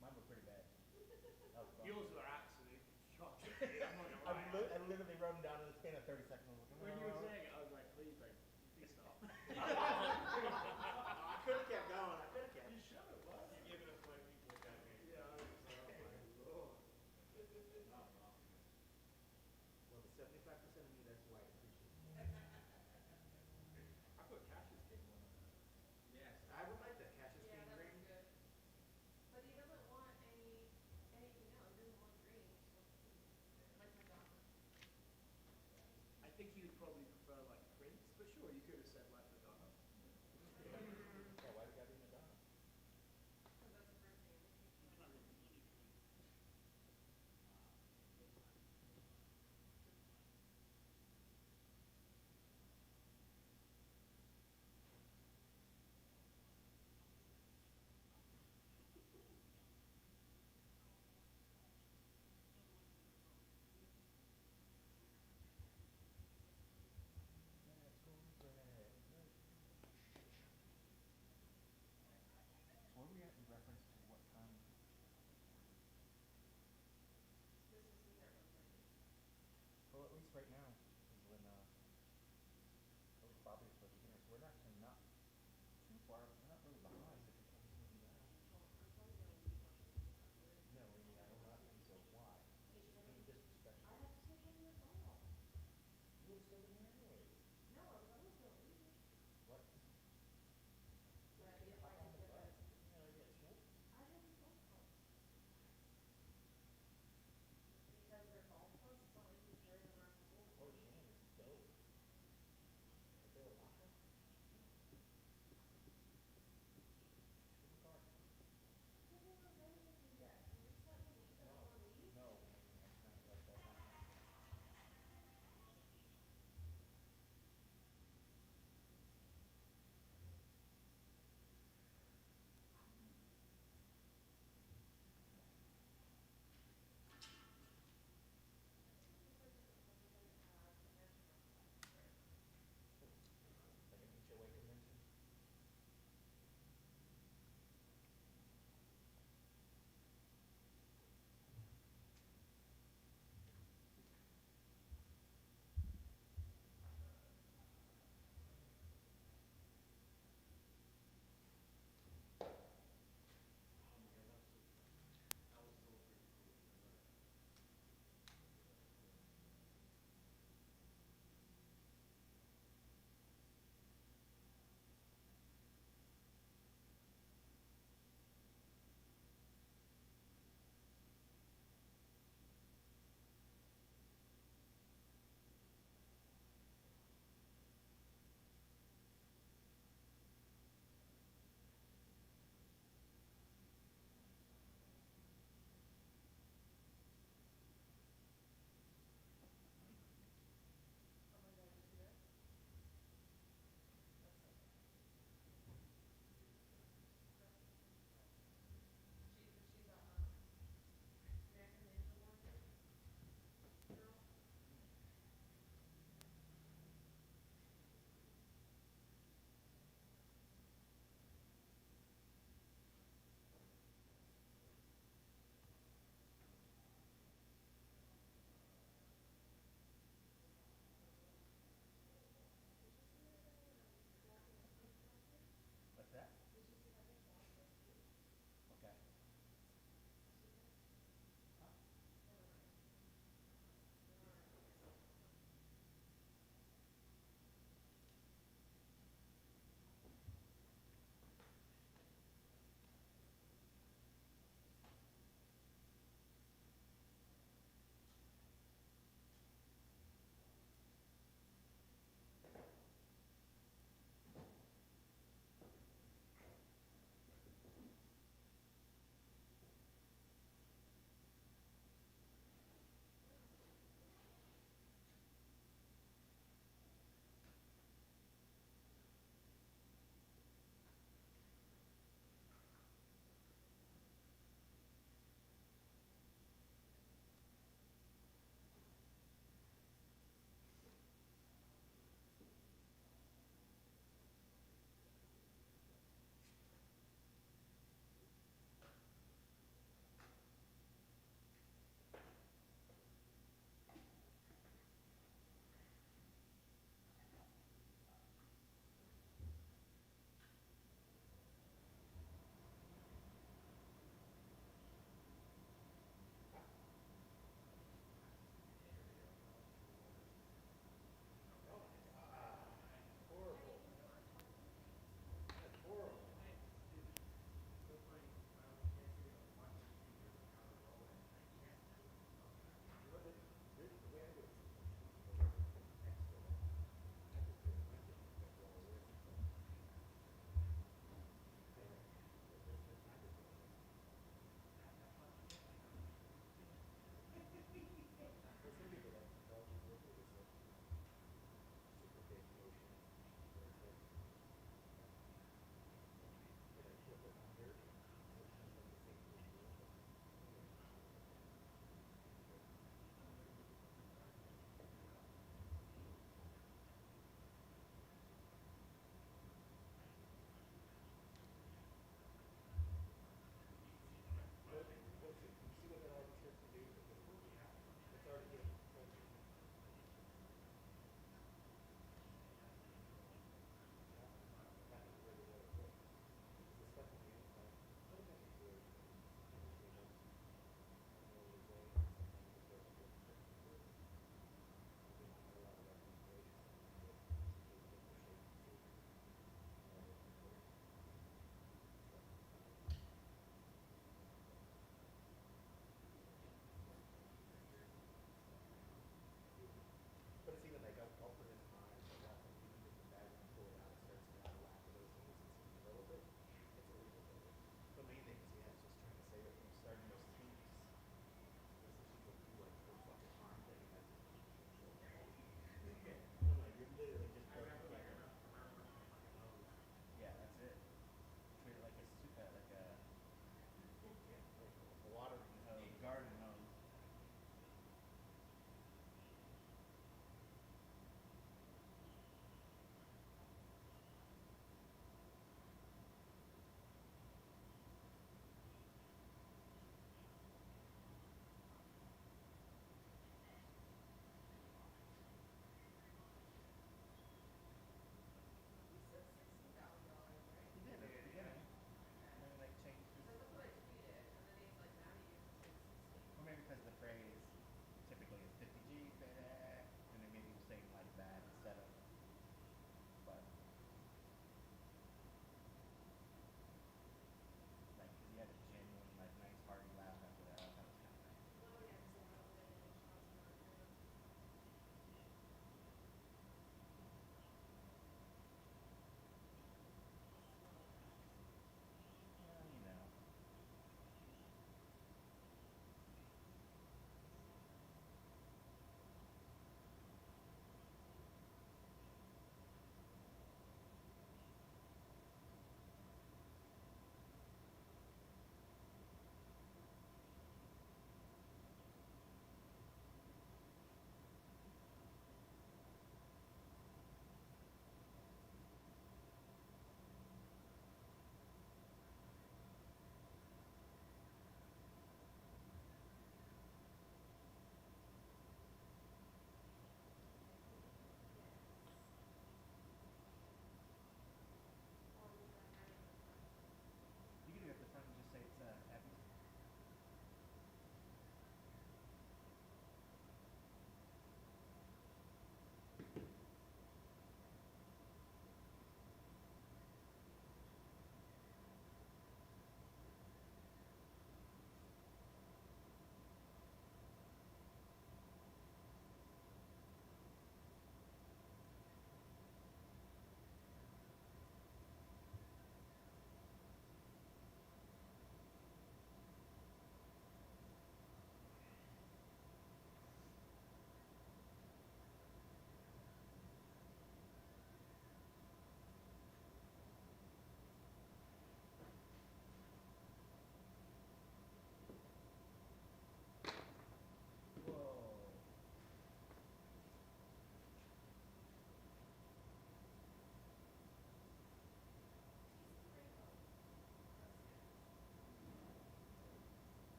S1: Mine were pretty bad. Yours were absolutely shocking. I literally wrote them down in the span of 30 seconds. When you were saying it, I was like, please don't. Please stop. I could have kept going. You should have. What? You're giving us my people again. Yeah, I was my lord. Well, the 75% of me, that's why I appreciate it. I put Cassius King one on that. Yes, I would like that Cassius King ring.
S5: But he doesn't want anything else. He doesn't want green. He just wants pink. Like Madonna.
S1: I think he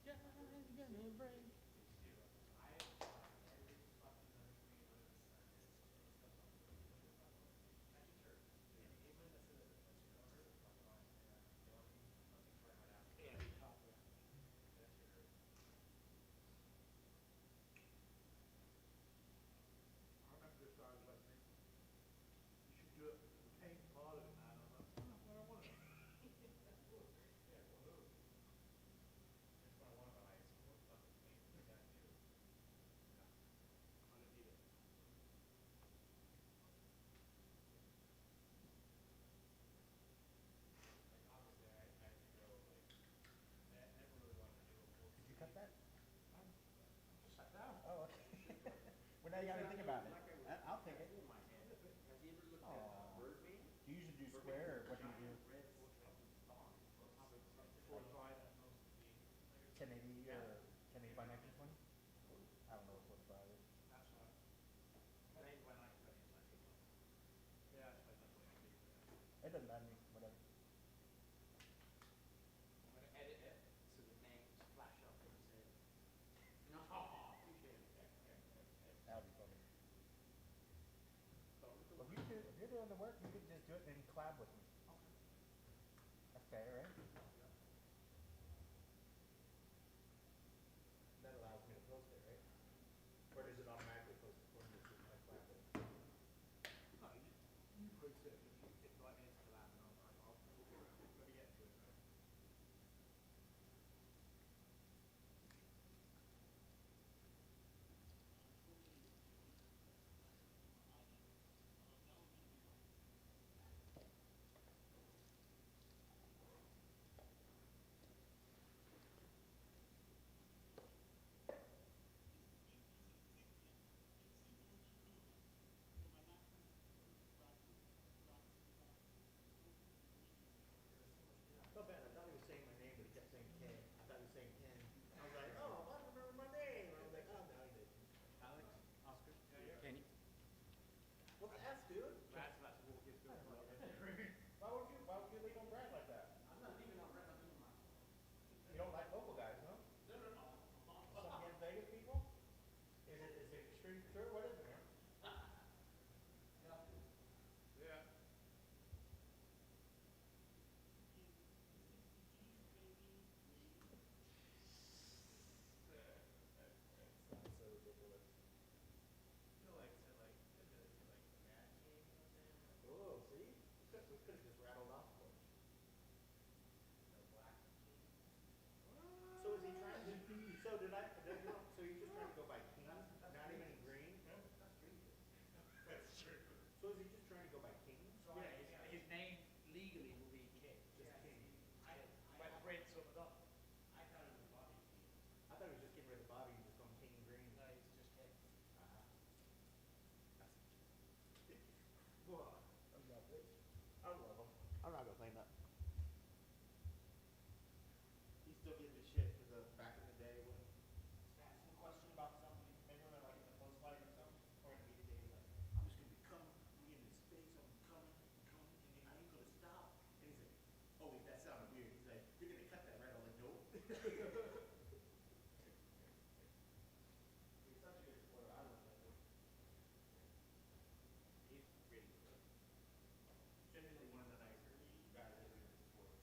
S1: Did you cut that? Oh, okay. Well, now you gotta think about it. I'll take it. Aw. Do you usually do square, or what do you do? 1080 or 1080 by 1920? I don't know what 45 is. It doesn't matter to me, whatever. That would be funny. Well, if you're doing the work, you could just do it and collab with me. That's fair, right? That allows me to post it, right? Or does it automatically post it for me if I collab with it? No, you could say, if you like me to collab, I'll let me get to it, right? So bad, I thought he was saying my name, but he kept saying Ken. I thought he was saying Ken. I was like, oh, I remember my name. I was like, oh, no, he didn't. Alex, Oscar, Kenny. Well, that's dude. Brad's about to walk you through it. Why would you lean on Brad like that? I'm not leaning on Brad, I'm leaning on myself. You don't like local guys, no? No, no, no. Some against Vegas people? Is it extreme couture? What is it, man? Yeah. Sounds so ridiculous. Oh, see? We could have just rattled off a bunch. So is he trying to, so did I, so you're just trying to go by king, not even in green? That's true. So is he just trying to go by king? Yeah, his name legally will be King. Just King. Like Prince or Madonna. I thought it was Bobby King. I thought he was just getting rid of Bobby and just going King Green. No, he's just King. Whoa. I'm not bitch. I love him. I'm not gonna claim that. He's still getting the shit for the back in the day when asking a question about something, maybe when like in the post fight or something, or in the media day, he's like, I'm just gonna be coming, I'm getting his face, I'm coming, and I ain't gonna stop. And he's like, oh wait, that sounded weird. He's like, you're gonna cut that, right? I'm like, nope. He's such a good supporter. I love that dude. He's really good. Genuinely one of the nicer guys I've ever supported.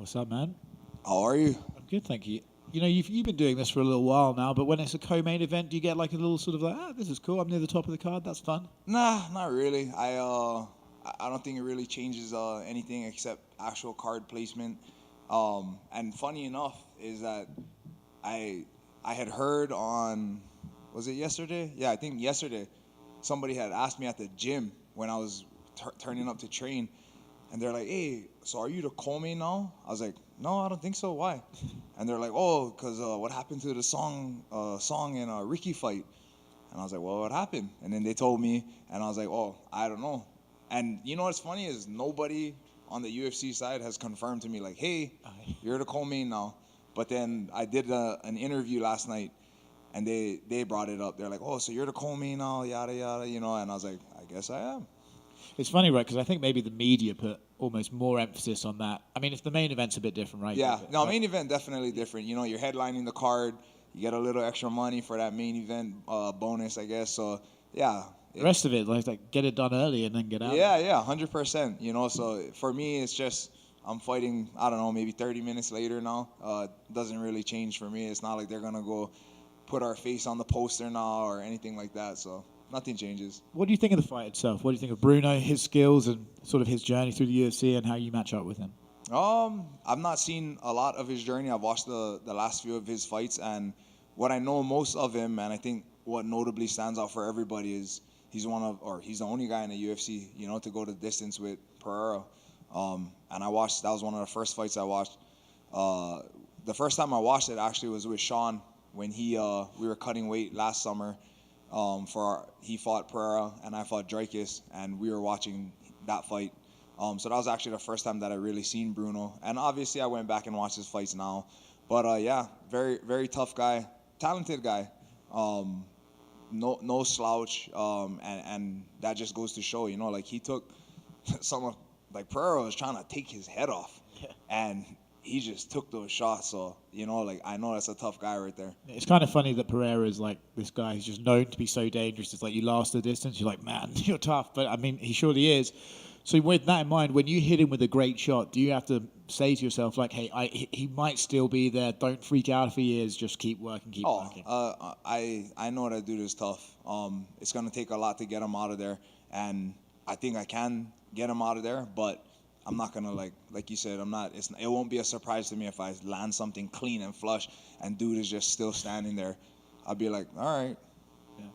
S4: What's up, man?
S16: How are you?
S4: I'm good, thank you. You know, you've been doing this for a little while now, but when it's a co-main event, do you get like a little sort of like, this is cool, I'm near the top of the card, that's fun?
S16: Nah, not really. I don't think it really changes anything except actual card placement. And funny enough is that I had heard on, was it yesterday? Yeah, I think yesterday, somebody had asked me at the gym when I was turning up to train, and they're like, hey, so are you the co-main now? I was like, no, I don't think so. Why? And they're like, oh, because what happened to the song in Ricky fight? And I was like, well, what happened? And then they told me, and I was like, oh, I don't know. And you know what's funny is nobody on the UFC side has confirmed to me like, hey, you're the co-main now. But then I did an interview last night, and they brought it up. They're like, oh, so you're the co-main now, yada, yada, you know. And I was like, I guess I am.
S4: It's funny, right? Because I think maybe the media put almost more emphasis on that. I mean, if the main event's a bit different, right?
S16: Yeah, no, main event definitely different. You know, you're headlining the card. You get a little extra money for that main event bonus, I guess. So, yeah.
S4: The rest of it, like get it done early and then get out.
S16: Yeah, 100%. You know, so for me, it's just I'm fighting, I don't know, maybe 30 minutes later now. It doesn't really change for me. It's not like they're going to go put our face on the poster now or anything like that. So nothing changes.
S4: What do you think of the fight itself? What do you think of Bruno, his skills, and sort of his journey through the UFC and how you match up with him?
S16: I've not seen a lot of his journey. I've watched the last few of his fights, and what I know most of him, and I think what notably stands out for everybody is he's the only guy in the UFC, you know, to go the distance with Pereira. And that was one of the first fights I watched. The first time I watched it actually was with Sean when we were cutting weight last summer. He fought Pereira and I fought Dreykus, and we were watching that fight. So that was actually the first time that I really seen Bruno. And obviously I went back and watched his fights now. But yeah, very, very tough guy, talented guy. No slouch. And that just goes to show, you know, like he took someone like Pereira was trying to take his head off, and he just took those shots. So, you know, like I know that's a tough guy right there.
S4: It's kind of funny that Pereira is like this guy who's just known to be so dangerous. It's like you last the distance, you're like, man, you're tough. But I mean, he surely is. So with that in mind, when you hit him with a great shot, do you have to say to yourself like, hey, he might still be there. Don't freak out if he is. Just keep working, keep working.
S16: I know that dude is tough. It's gonna take a lot to get him out of there, and I think I can get him out of there, but I'm not gonna like you said, it won't be a surprise to me if I land something clean and flush and dude is just still standing there. I'll be like, all right.
S4: Yeah.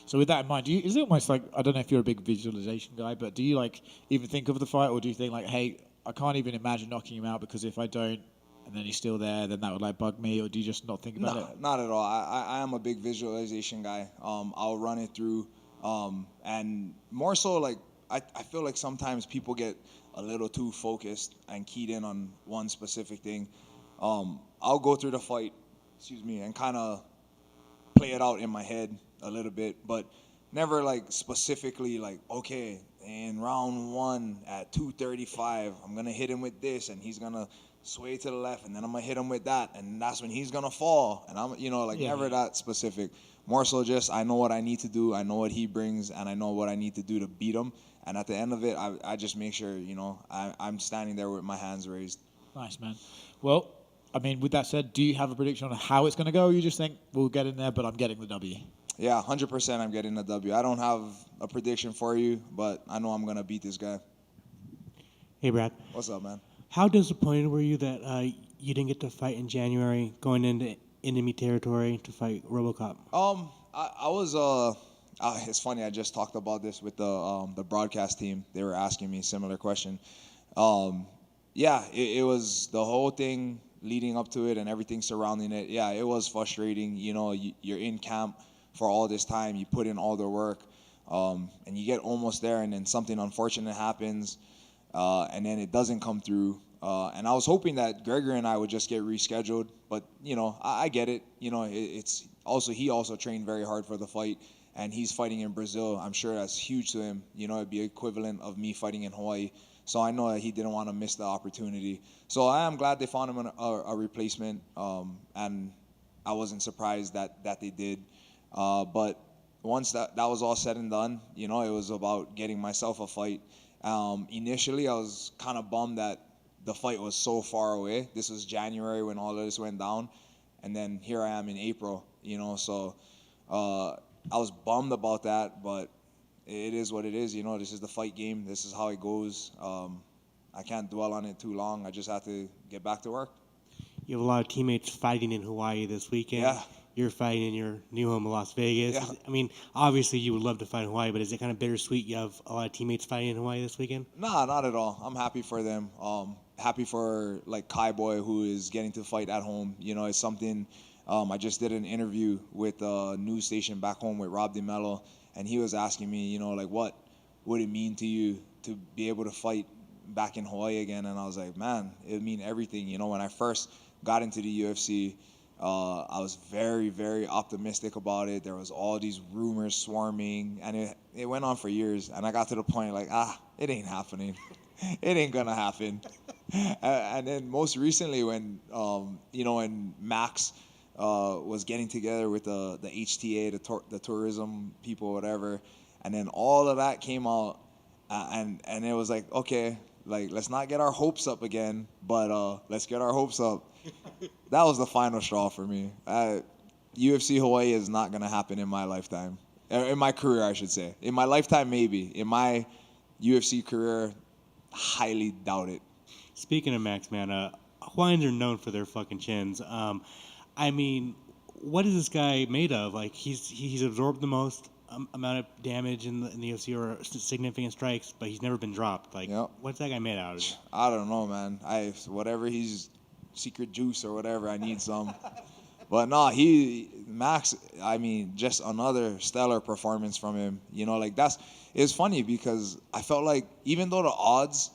S4: So with that in mind, is it almost like, I don't know if you're a big visualization guy, but do you like even think of the fight, or do you think like, hey, I can't even imagine knocking him out because if I don't and then he's still there, then that would like bug me, or do you just not think about it?
S16: Not at all. I am a big visualization guy. I'll run it through, and more so like I feel like sometimes people get a little too focused and keyed in on one specific thing. I'll go through the fight, and kind of play it out in my head a little bit, but never like specifically like, okay, in round 1 at 235, I'm going to hit him with this and he's going to sway to the left and then I'm going to hit him with that and that's when he's going to fall. And I'm, never that specific. More so just I know what I need to do, I know what he brings, and I know what I need to do to beat him. And at the end of it, I just make sure, I'm standing there with my hands raised.
S4: Nice, man. Well, I mean, with that said, do you have a prediction on how it's going to go, or you just think we'll get in there, but I'm getting the W?
S16: Yeah, 100% I'm getting the W. I don't have a prediction for you, but I know I'm going to beat this guy.
S3: Hey, Brad.
S16: What's up, man?
S3: How disappointed were you that you didn't get to fight in January, going into enemy territory to fight RoboCop?
S16: I was... it's funny, I just talked about this with the broadcast team. They were asking me a similar question. Yeah, it was the whole thing leading up to it and everything surrounding it. Yeah, it was frustrating. You know, you're in camp for all this time. You put in all the work, and you get almost there, and then something unfortunate happens, and then it doesn't come through. And I was hoping that Gregor and I would just get rescheduled, but, I get it. It's also he also trained very hard for the fight. And he's fighting in Brazil. I'm sure that's huge to him. It'd be equivalent of me fighting in Hawaii. So I know that he didn't want to miss the opportunity. So I am glad they found him a replacement. And I wasn't surprised that they did. But once that was all said and done, it was about getting myself a fight. Initially, I was kind of bummed that the fight was so far away. This was January when all of this went down, and then here I am in April, you know. So I was bummed about that, but it is what it is, you know. This is the fight game. This is how it goes. I can't dwell on it too long. I just have to get back to work.
S3: You have a lot of teammates fighting in Hawaii this weekend.
S16: Yeah.
S3: You're fighting in your new home in Las Vegas.
S16: Yeah.
S3: I mean, obviously you would love to fight in Hawaii, but is it kind of bittersweet you have a lot of teammates fighting in Hawaii this weekend?
S16: Nah, not at all. I'm happy for them. Happy for like Kai Boy, who is getting to fight at home. You know, it's something. I just did an interview with a news station back home with Rob DeMello, and he was asking me, you know, like what would it mean to you to be able to fight back in Hawaii again? And I was like, man, it would mean everything. You know, when I first got into the UFC, I was very, very optimistic about it. There was all these rumors swarming, and it went on for years. And I got to the point like, it ain't happening. It ain't gonna happen. And then most recently when, you know, when Max was getting together with the HTA, the tourism people, whatever, and then all of that came out, and it was like, okay, like, let's not get our hopes up again, but let's get our hopes up. That was the final straw for me. UFC Hawaii is not going to happen in my lifetime. In my career, I should say. In my lifetime, maybe. In my UFC career, highly doubt it.
S3: Speaking of Max, man, Hawaiians are known for their fucking chins. I mean, what is this guy made of? Like, he's absorbed the most amount of damage in the UFC or significant strikes, but he's never been dropped. Like, what's that guy made out of?
S16: I don't know, man. Whatever he's secret juice or whatever, I need some. But no, Max, I mean, just another stellar performance from him. You know, like it's funny because I felt like even though the odds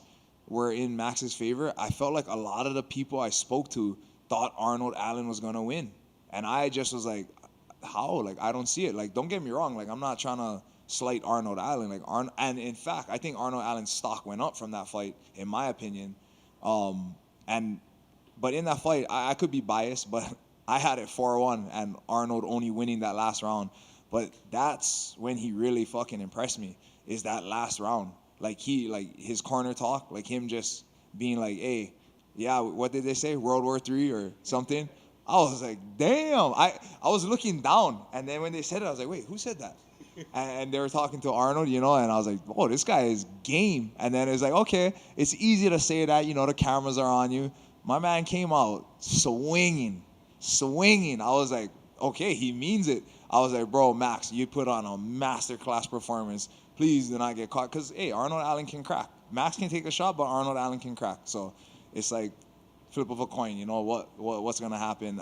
S16: were in Max's favor, I felt like a lot of the people I spoke to thought Arnold Allen was going to win. And I just was like, how? Like, I don't see it. Like, don't get me wrong. Like, I'm not trying to slight Arnold Allen. Like, and in fact, I think Arnold Allen's stock went up from that fight, in my opinion. But in that fight, I could be biased, but I had it 4-1 and Arnold only winning that last round. But that's when he really fucking impressed me, is that last round. Like, his corner talk, like him just being like, hey, yeah, what did they say? World War III or something? I was like, damn. I was looking down, and then when they said it, I was like, wait, who said that? And they were talking to Arnold, you know, and I was like, oh, this guy is game. And then it was like, okay, it's easy to say that, you know, the cameras are on you. My man came out swinging. I was like, okay, he means it. I was like, bro, Max, you put on a masterclass performance. Please do not get caught. Because, hey, Arnold Allen can crack. Max can take a shot, but Arnold Allen can crack. So it's like flip of a coin, you know, what's going to happen.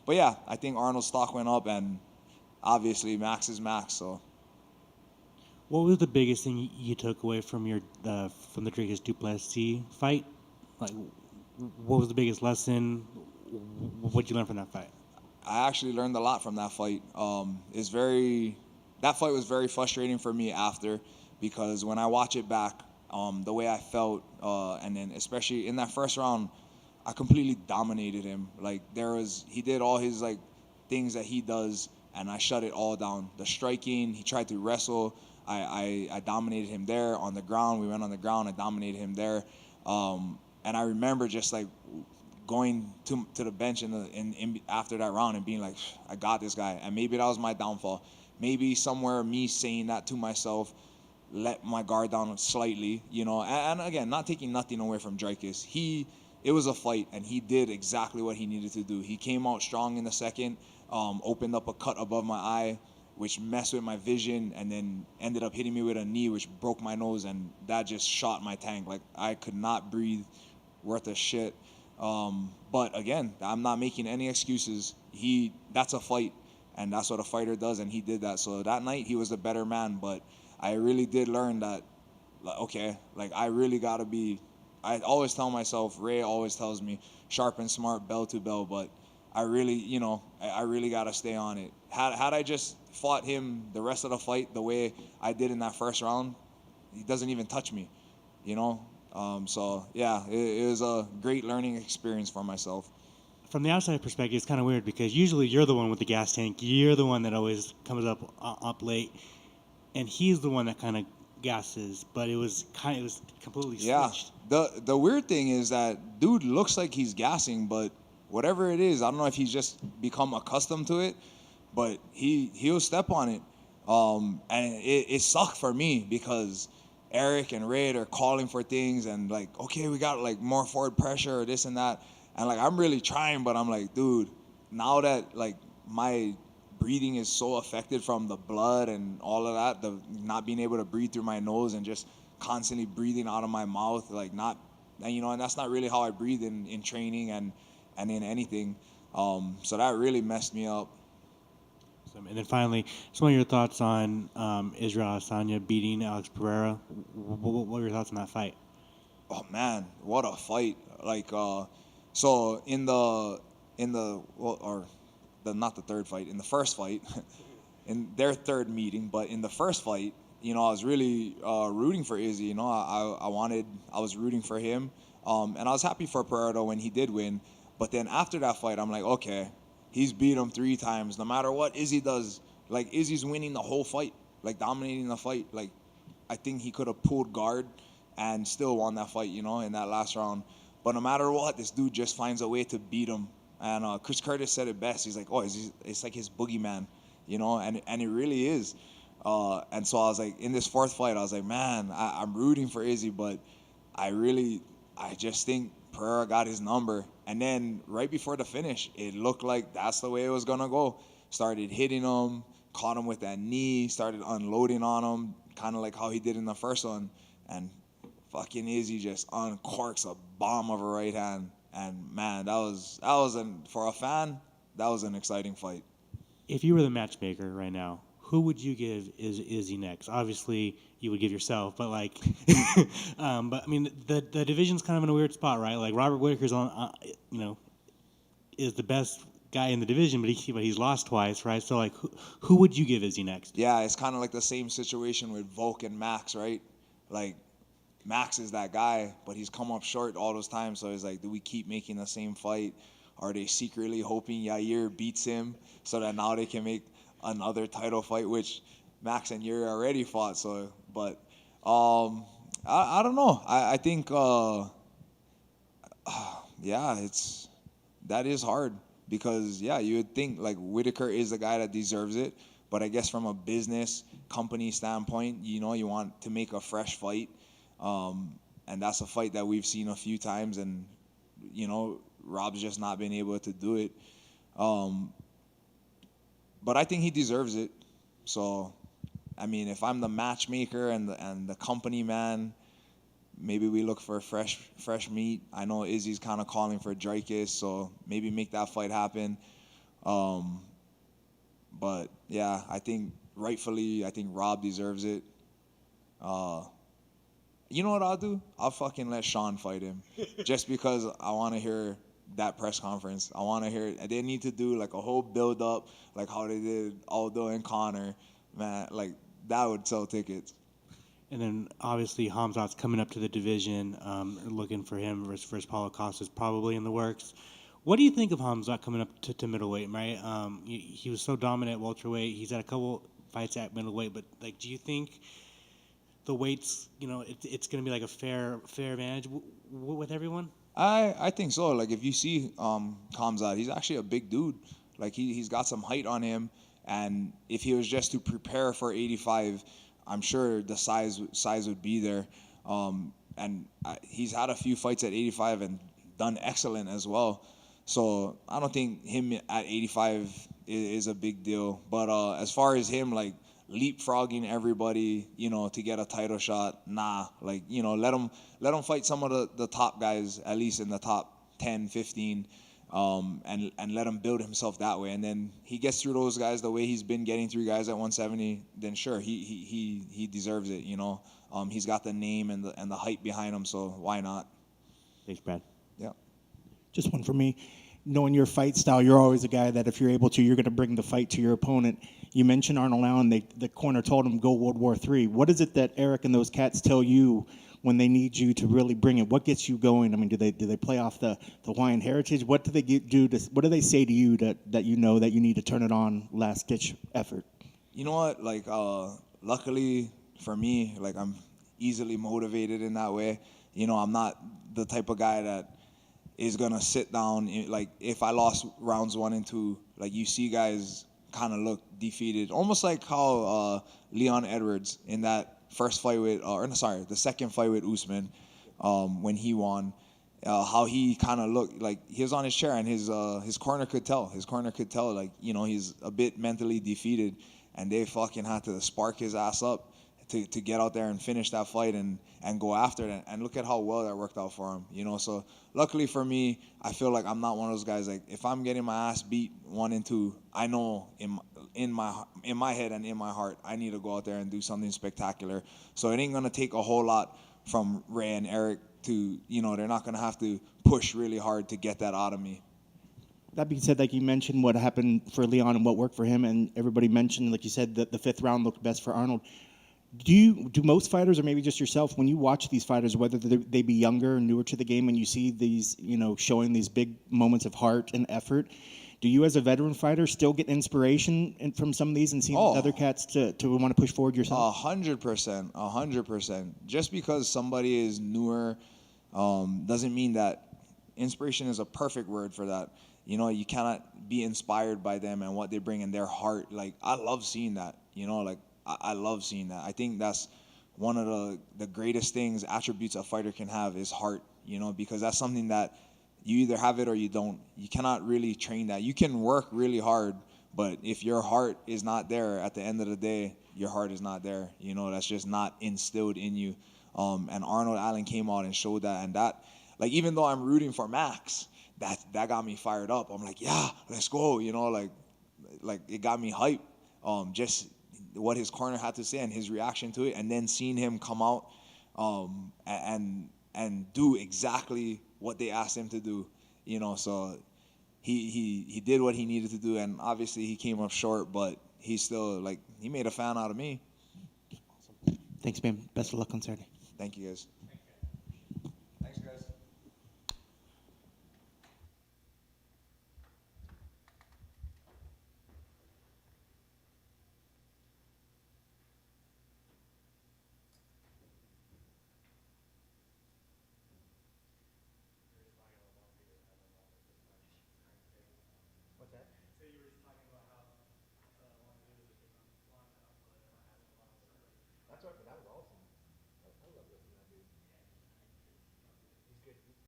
S16: But, yeah, I think Arnold's stock went up, and obviously Max is Max. So,
S3: what was the biggest thing you took away from the Dricus Duplessis fight? Like, what was the biggest lesson? What did you learn from that fight?
S16: I actually learned a lot from that fight. That fight was very frustrating for me after, because when I watch it back, the way I felt, and then especially in that first round, I completely dominated him. Like, he did all his like things that he does, and I shut it all down. The striking, he tried to wrestle, I dominated him there. On the ground, we went on the ground, I dominated him there. And I remember just like going to the bench in after that round and being like, I got this guy. And maybe that was my downfall. Maybe somewhere me saying that to myself let my guard down slightly, you know. And again, not taking nothing away from Dricus. It was a fight, and he did exactly what he needed to do. He came out strong in the second, opened up a cut above my eye, which messed with my vision, and then ended up hitting me with a knee, which broke my nose, and that just shot my tank. Like, I could not breathe, worth a shit. But again, I'm not making any excuses. That's a fight, and that's what a fighter does, and he did that. So that night, he was the better man, but I really did learn that, okay, like, I really got to be, I always tell myself, Ray always tells me, sharp and smart, bell to bell, but I really, you know, I really got to stay on it. Had I just fought him the rest of the fight the way I did in that first round, he doesn't even touch me, you know? So, yeah, it was a great learning experience for myself.
S3: From the outside perspective, it's kind of weird because usually you're the one with the gas tank. You're the one that always comes up late, and he's the one that kind of gases, but it was completely
S16: Yeah.
S3: switched.
S16: The weird thing is that dude looks like he's gassing, but whatever it is, I don't know if he's just become accustomed to it, but he'll step on it. And it sucked for me because Eric and Red are calling for things and like, okay, we got like more forward pressure or this and that. And like, I'm really trying, but I'm like, dude, now that like my breathing is so affected from the blood and all of that, the not being able to breathe through my nose and just constantly breathing out of my mouth, like not, and and that's not really how I breathe in training and in anything. So that really messed me up.
S3: And then finally, some of your thoughts on Israel Adesanya beating Alex Pereira. What were your thoughts on that fight?
S16: Oh man, what a fight! Like, so in the not the third fight, in the first fight, in their third meeting, but in the first fight, I was really rooting for Izzy. I was rooting for him, and I was happy for Pereira when he did win. But then after that fight, I'm like, okay, he's beat him 3 times. No matter what Izzy does, like Izzy's winning the whole fight, like dominating the fight. Like I think he could have pulled guard and still won that fight, in that last round. But no matter what, this dude just finds a way to beat him. And Chris Curtis said it best. He's like, oh, it's like his boogeyman, and it really is. And so I was like, in this fourth fight, I was like, man, I'm rooting for Izzy, but I just think Pereira got his number. And then right before the finish, it looked like that's the way it was going to go. Started hitting him, caught him with that knee, started unloading on him, kind of like how he did in the first one. And fucking Izzy just uncorks a bomb of a right hand. And man, for a fan, that was an exciting fight.
S3: If you were the matchmaker right now, who would you give Izzy next? Obviously, you would give yourself, but like, but I mean, the division's kind of in a weird spot, right? Like Robert Whittaker's on, is the best guy in the division, but he's lost twice, right? So like, who would you give Izzy next?
S16: Yeah, it's kind of like the same situation with Volk and Max, right? Like, Max is that guy, but he's come up short all those times. So it's like, do we keep making the same fight? Are they secretly hoping Yair beats him so that now they can make another title fight, which Max and Yair already fought? So, but I don't know. I think that is hard because you would think like Whittaker is the guy that deserves it, but I guess from a business company standpoint, you want to make a fresh fight. And that's a fight that we've seen a few times, and Rob's just not been able to do it. But I think he deserves it. So, I mean, if I'm the matchmaker and the company man, maybe we look for fresh meat. I know Izzy's kind of calling for Dreykus, so maybe make that fight happen. But yeah, I think rightfully, Rob deserves it. You know what I'll do? I'll fucking let Sean fight him, just because I want to hear that press conference. I want to hear it. They need to do like a whole build up, like how they did Aldo and Connor. Man, like that would sell tickets.
S3: And then obviously Hamzat's coming up to the division, looking for him versus Paulo Costa's probably in the works. What do you think of Hamzat coming up to middleweight, right? He was so dominant at welterweight. He's had a couple fights at middleweight, but like, do you think the weights, it's going to be like a fair advantage with everyone?
S16: I think so. Like if you see Hamzat, he's actually a big dude. Like he's got some height on him, and if he was just to prepare for 85, I'm sure the size would be there. And he's had a few fights at 85 and done excellent as well. So I don't think him at 85 is a big deal. But as far as him like leapfrogging everybody, to get a title shot, nah. Like, let him fight some of the top guys, at least in the top 10, 15, and let him build himself that way. And then he gets through those guys the way he's been getting through guys at 170. Then sure, he deserves it. He's got the name and the hype behind him. So why not?
S3: Thanks, Brad.
S16: Yeah.
S12: Just one for me. Knowing your fight style, you're always a guy that if you're able to, you're going to bring the fight to your opponent. You mentioned Arnold Allen. The corner told him go World War III. What is it that Eric and those cats tell you when they need you to really bring it? What gets you going? I mean, do they play off the Hawaiian heritage? What do they what do they say to you that you need to turn it on, last ditch effort?
S16: You know what? Like, luckily for me, like I'm easily motivated in that way. You know, I'm not the type of guy that is gonna sit down. Like if I lost rounds 1 and 2, like you see guys kind of look defeated, almost like how Leon Edwards in that first fight with, the second fight with Usman, when he won, how he kind of looked like he was on his chair, and his corner could tell. His corner could tell, like, you know, he's a bit mentally defeated, and they fucking had to spark his ass up to get out there and finish that fight and go after it. And look at how well that worked out for him, you know. So luckily for me, I feel like I'm not one of those guys, like if I'm getting my ass beat 1 and 2, I know in my head and in my heart, I need to go out there and do something spectacular. So it ain't gonna take a whole lot from Ray and Eric to, you know, they're not gonna have to push really hard to get that out of me.
S12: That being said, like you mentioned what happened for Leon and what worked for him, and everybody mentioned, like you said, that the 5th round looked best for Arnold. Do most fighters, or maybe just yourself, when you watch these fighters, whether they be younger or newer to the game, and you see these, you know, showing these big moments of heart and effort, do you as a veteran fighter still get inspiration from some of these and see other cats to want to push forward yourself?
S16: 100%. Just because somebody is newer doesn't mean that inspiration is a perfect word for that. You know, you cannot be inspired by them and what they bring in their heart. Like, I love seeing that, you know, like, I love seeing that. I think that's one of the greatest things, attributes a fighter can have is heart, you know, because that's something that you either have it or you don't. You cannot really train that. You can work really hard, but if your heart is not there at the end of the day, your heart is not there. You know, that's just not instilled in you. And Arnold Allen came out and showed that. And that, like, even though I'm rooting for Max, that got me fired up. I'm like, yeah, let's go. You know, like it got me hyped. Just what his corner had to say and his reaction to it, and then seeing him come out and do exactly what they asked him to do, you know. So he did what he needed to do, and obviously he came up short, but he still, like, he made a fan out of me.
S12: Thanks, man. Best of luck on Saturday.
S16: Thank you, guys.